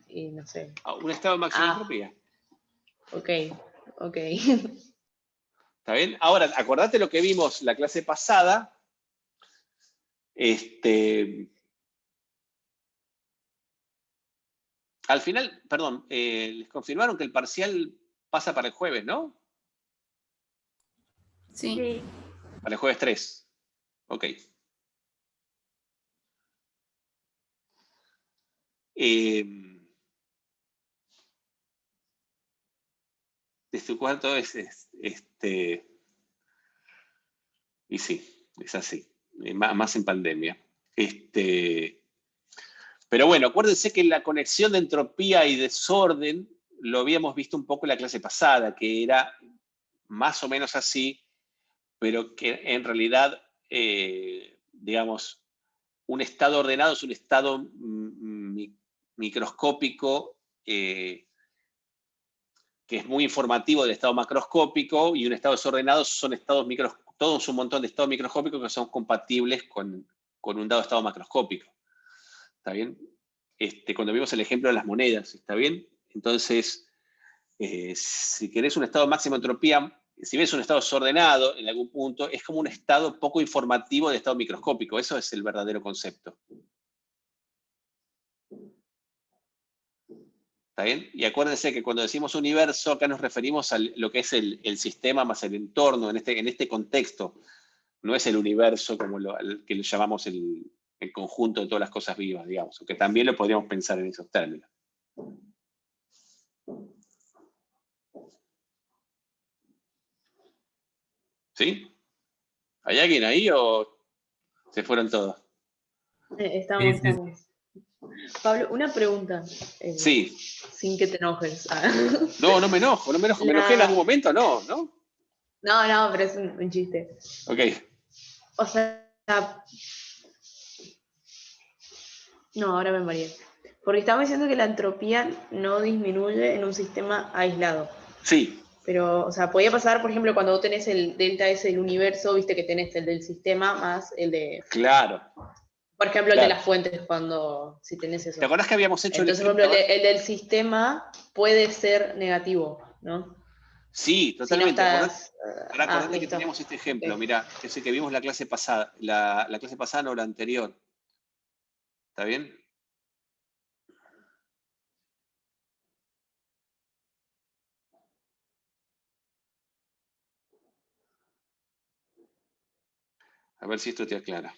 no sé, A un estado de máxima entropía. ok. ¿Está bien? Ahora, acordate lo que vimos la clase pasada. Al final, perdón, les confirmaron que el parcial pasa para el jueves, ¿no? Sí. Para el jueves 3. Ok. Desde cuarto es y sí, es así. Más en pandemia. Pero bueno, acuérdense que la conexión de entropía y desorden lo habíamos visto un poco en la clase pasada, que era más o menos así, pero que en realidad, digamos, un estado ordenado es un estado microscópico que es muy informativo del estado macroscópico, y un estado desordenado son estados microscópicos, todos un montón de estados microscópicos que son compatibles con un dado estado macroscópico. ¿Está bien? Cuando vimos el ejemplo de las monedas, ¿está bien? Entonces, si querés un estado de máxima entropía, si ves un estado desordenado en algún punto, es como un estado poco informativo del estado microscópico. Eso es el verdadero concepto. ¿Está bien? Y acuérdense que cuando decimos universo, acá nos referimos a lo que es el sistema más el entorno, en este contexto. No es el universo como que le llamamos el conjunto de todas las cosas vivas, digamos, aunque también lo podríamos pensar en esos términos. ¿Sí? ¿Hay alguien ahí o se fueron todos? Estamos. Pablo, una pregunta. Sí. Sin que te enojes. No, no me enojo. ¿Me enojé en algún momento? No, ¿no? No, pero es un chiste. Ok. O sea, no, ahora me mareé. Porque estamos diciendo que la entropía no disminuye en un sistema aislado. Sí. Pero, o sea, podía pasar, por ejemplo, cuando vos tenés el delta S del universo, viste que tenés el del sistema más el de... Claro. Por ejemplo, Claro. el de las fuentes, si tenés eso. ¿Te acordás que habíamos hecho Entonces, el ejemplo? por ejemplo, el del sistema puede ser negativo, ¿no? Sí, Si no totalmente. estás... Acordate que listo. teníamos este ejemplo. Okay. Mirá, ese que vimos la clase pasada. La clase pasada, no, la anterior. ¿Está bien? A ver si esto te aclara.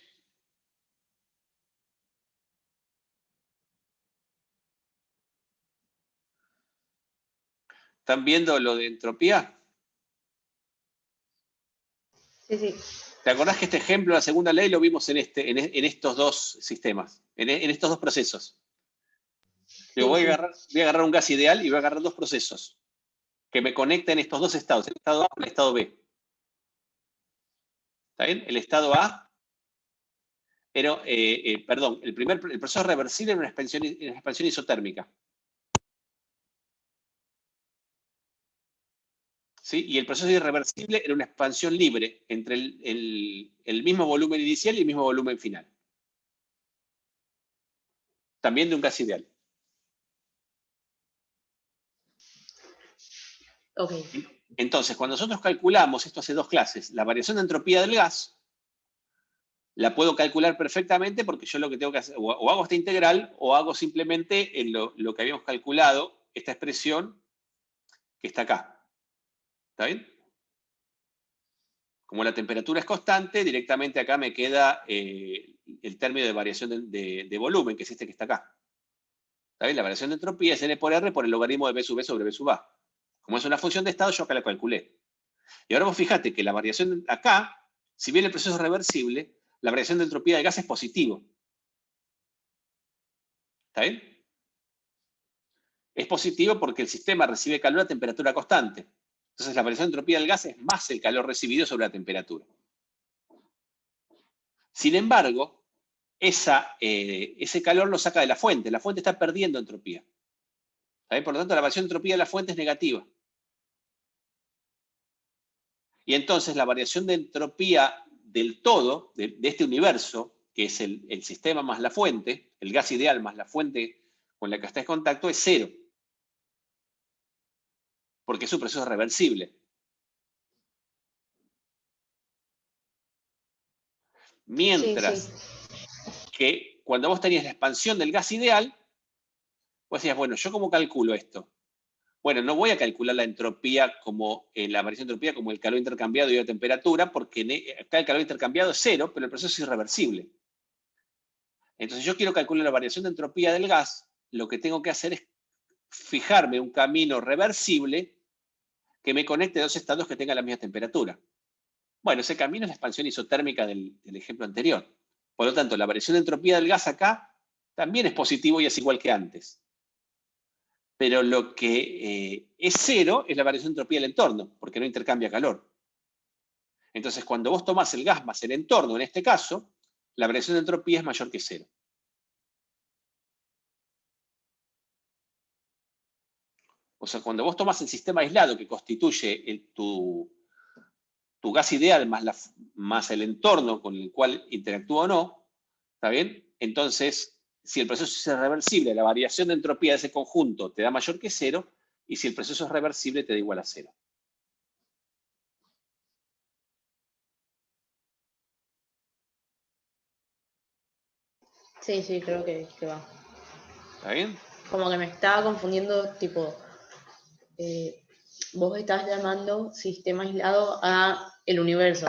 ¿Están viendo lo de entropía? Sí, sí. ¿Te acordás que este ejemplo de la segunda ley lo vimos en estos dos sistemas, en estos dos procesos? Digo, voy a agarrar un gas ideal y voy a agarrar dos procesos que me conecten estos dos estados, el estado A con el estado B. ¿Está bien? El estado A era, perdón, el proceso reversible era una expansión isotérmica. ¿Sí? Y el proceso irreversible era una expansión libre entre el mismo volumen inicial y el mismo volumen final. También de un gas ideal. Ok. Entonces, cuando nosotros calculamos, esto hace dos clases, la variación de entropía del gas, la puedo calcular perfectamente porque yo lo que tengo que hacer, o hago esta integral, o hago simplemente en lo que habíamos calculado, esta expresión que está acá. ¿Está bien? Como la temperatura es constante, directamente acá me queda el término de variación de volumen, que es este que está acá. ¿Está bien? La variación de entropía es N por R por el logaritmo de B sub B sobre B sub A. Como es una función de estado, yo acá la calculé. Y ahora vos fíjate que la variación acá, si bien el proceso es reversible, la variación de entropía del gas es positivo. ¿Está bien? Es positivo porque el sistema recibe calor a temperatura constante. Entonces la variación de entropía del gas es más el calor recibido sobre la temperatura. Sin embargo, ese calor lo saca de la fuente. La fuente está perdiendo entropía. ¿Está bien? Por lo tanto, la variación de entropía de la fuente es negativa. Y entonces la variación de entropía del todo, de este universo, que es el sistema más la fuente, el gas ideal más la fuente con la que está en contacto, es cero. Porque es un proceso reversible. Mientras que cuando vos tenías la expansión del gas ideal, vos decías, bueno, ¿yo cómo calculo esto? Bueno, no voy a calcular la entropía como la variación de entropía como el calor intercambiado y la temperatura, porque acá el calor intercambiado es cero, pero el proceso es irreversible. Entonces yo quiero calcular la variación de entropía del gas, lo que tengo que hacer es fijarme un camino reversible que me conecte dos estados que tengan la misma temperatura. Bueno, ese camino es la expansión isotérmica del ejemplo anterior. Por lo tanto, la variación de entropía del gas acá también es positivo y es igual que antes. Pero lo que es cero es la variación de entropía del entorno, porque no intercambia calor. Entonces, cuando vos tomás el gas más el entorno, en este caso, la variación de entropía es mayor que cero. O sea, cuando vos tomás el sistema aislado que constituye tu gas ideal más el entorno con el cual interactúa o no, ¿está bien? Entonces, si el proceso es irreversible, la variación de entropía de ese conjunto te da mayor que cero, y si el proceso es reversible, te da igual a cero. Sí, sí, creo que va. ¿Está bien? Como que me estaba confundiendo, tipo, vos estás llamando sistema aislado a el universo.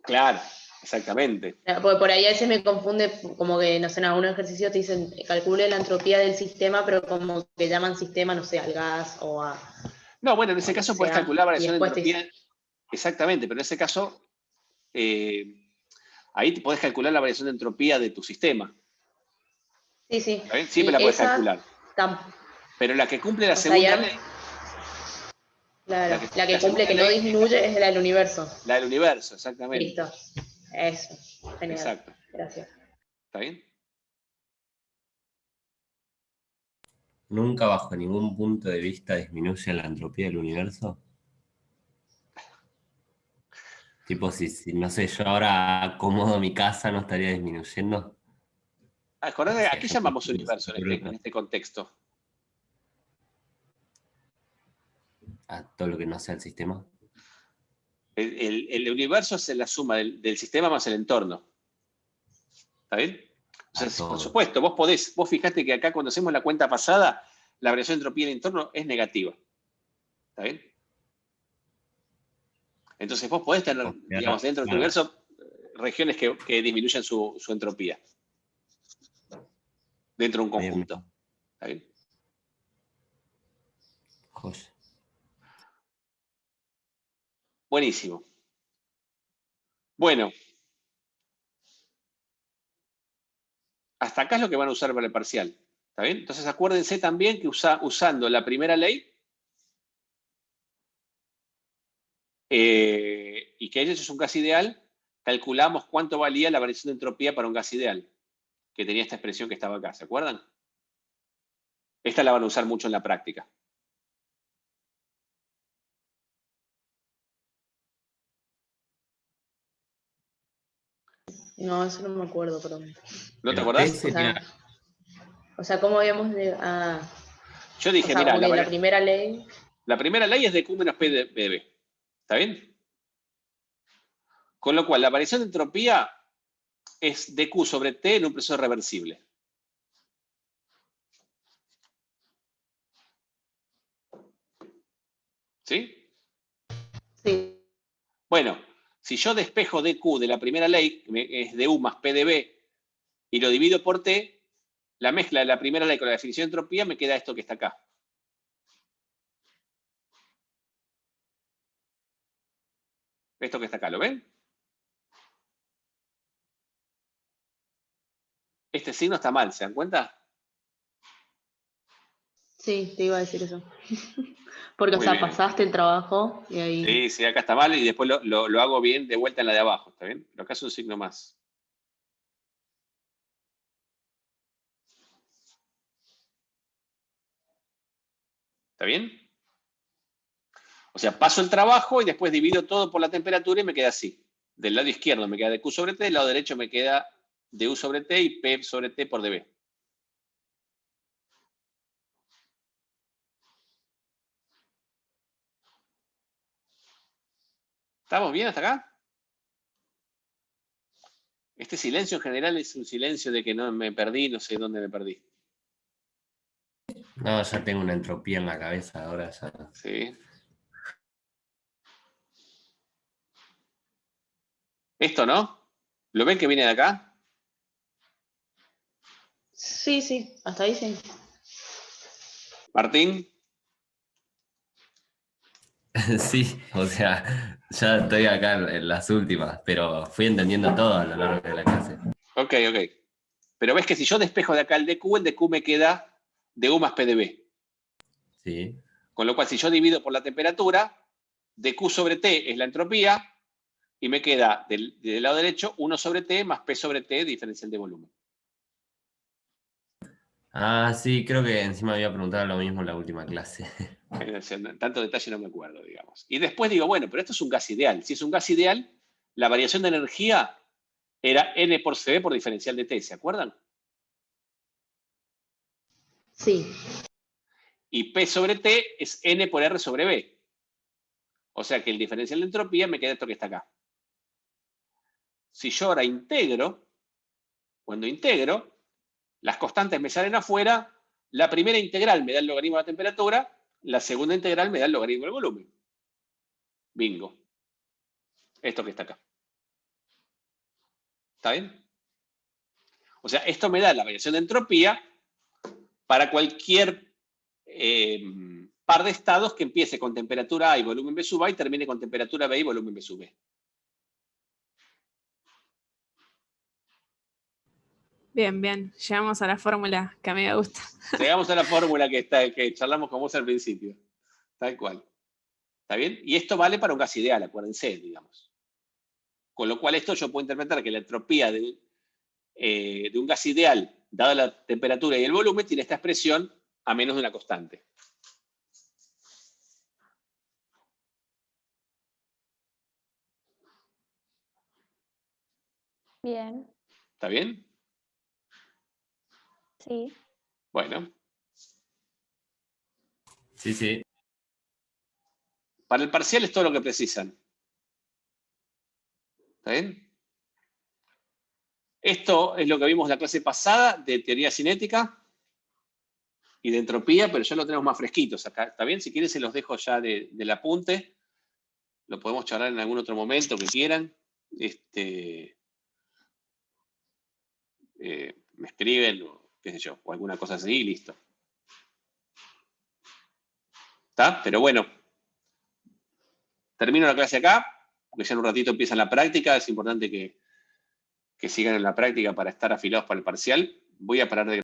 Claro, exactamente. Porque por ahí a veces me confunde, como que, no sé, en algún ejercicio te dicen, calcule la entropía del sistema, pero como que llaman sistema, no sé, al gas o a... No, bueno, en ese caso puedes calcular variación de entropía. Exactamente, pero en ese caso, ahí podés calcular la variación de entropía de tu sistema. Sí, sí. ¿Está bien? Siempre la podés calcular. Pero la que cumple la segunda ley. Claro, la que cumple que no disminuye es la del universo. La del universo, exactamente. Listo. Eso. Genial. Exacto. Gracias. ¿Está bien? ¿Nunca bajo ningún punto de vista disminuye la entropía del universo? Tipo, si no sé, yo ahora acomodo mi casa, ¿no estaría disminuyendo? Acordate, ¿a qué llamamos universo en este contexto? A todo lo que no sea el sistema. El universo es la suma del sistema más el entorno. ¿Está bien? O sea, por supuesto, vos fijate que acá cuando hacemos la cuenta pasada, la variación de entropía del entorno es negativa. ¿Está bien? Entonces vos podés tener, digamos, dentro del universo, regiones que disminuyen su entropía. Dentro de un conjunto. ¿Está bien? Joya. Buenísimo. Bueno. Hasta acá es lo que van a usar para el parcial. ¿Está bien? Entonces acuérdense también que usando la primera ley, y que eso es un gas ideal, calculamos cuánto valía la variación de entropía para un gas ideal, que tenía esta expresión que estaba acá, ¿se acuerdan? Esta la van a usar mucho en la práctica. No, eso no me acuerdo, perdón. ¿No te acordás? O sea, ¿cómo habíamos Yo dije, o sea, mira, la primera ley. La primera ley es de Q menos P de B. ¿Está bien? Con lo cual, la variación de entropía es dQ sobre T en un proceso reversible. ¿Sí? Sí. Bueno, si yo despejo dQ de la primera ley, que es dU más P de B, y lo divido por T, la mezcla de la primera ley con la definición de entropía me queda esto que está acá. Esto que está acá, ¿lo ven? Este signo está mal, ¿se dan cuenta? Sí, te iba a decir eso. Porque, Muy o sea, bien. pasaste el trabajo y ahí... Sí, sí, acá está mal y después lo hago bien de vuelta en la de abajo, ¿está bien? Pero acá es un signo más. ¿Está bien? O sea, paso el trabajo y después divido todo por la temperatura y me queda así. Del lado izquierdo me queda dQ sobre T, del lado derecho me queda dU sobre T y P sobre T por dB. ¿Estamos bien hasta acá? Este silencio en general es un silencio de que no me perdí, no sé dónde me perdí. No, ya tengo una entropía en la cabeza, ahora ya. Sí. ¿Esto no? ¿Lo ven que viene de acá? Sí, sí, hasta ahí sí. Martín. Sí, o sea, ya estoy acá en las últimas, pero fui entendiendo todo a lo largo de la clase. Ok. Pero ves que si yo despejo de acá el dQ me queda dU más P de B. Sí. Con lo cual, si yo divido por la temperatura, dQ sobre T es la entropía, y me queda del lado derecho 1 sobre T más P sobre T diferencial de volumen. Ah, sí, creo que encima había preguntado lo mismo en la última clase. En tanto detalle no me acuerdo, digamos. Y después digo, bueno, pero esto es un gas ideal. Si es un gas ideal, la variación de energía era N por CB por diferencial de T, ¿se acuerdan? Sí. Y P sobre T es N por R sobre B. O sea que el diferencial de entropía me queda esto que está acá. Si yo ahora integro, cuando integro, las constantes me salen afuera, la primera integral me da el logaritmo de la temperatura, la segunda integral me da el logaritmo del volumen. Bingo. Esto que está acá. ¿Está bien? O sea, esto me da la variación de entropía para cualquier par de estados que empiece con temperatura A y volumen B sub A y termine con temperatura B y volumen B sub B. Bien, bien. Llegamos a la fórmula que a mí me gusta. Llegamos a la fórmula que charlamos con vos al principio. Tal cual. ¿Está bien? Y esto vale para un gas ideal, acuérdense, digamos. Con lo cual esto yo puedo interpretar que la entropía de un gas ideal, dada la temperatura y el volumen, tiene esta expresión a menos de una constante. Bien, ¿Está bien? sí. Bueno. Sí, sí. Para el parcial es todo lo que precisan. ¿Está bien? Esto es lo que vimos la clase pasada de teoría cinética y de entropía, pero ya lo tenemos más fresquitos acá. ¿Está bien? Si quieren se los dejo ya del apunte. Lo podemos charlar en algún otro momento que quieran. Me escriben o qué sé yo, o alguna cosa así y listo. ¿Está? Pero bueno. termino la clase acá, porque ya en un ratito empieza la práctica, es importante que sigan en la práctica para estar afilados para el parcial. Voy a parar de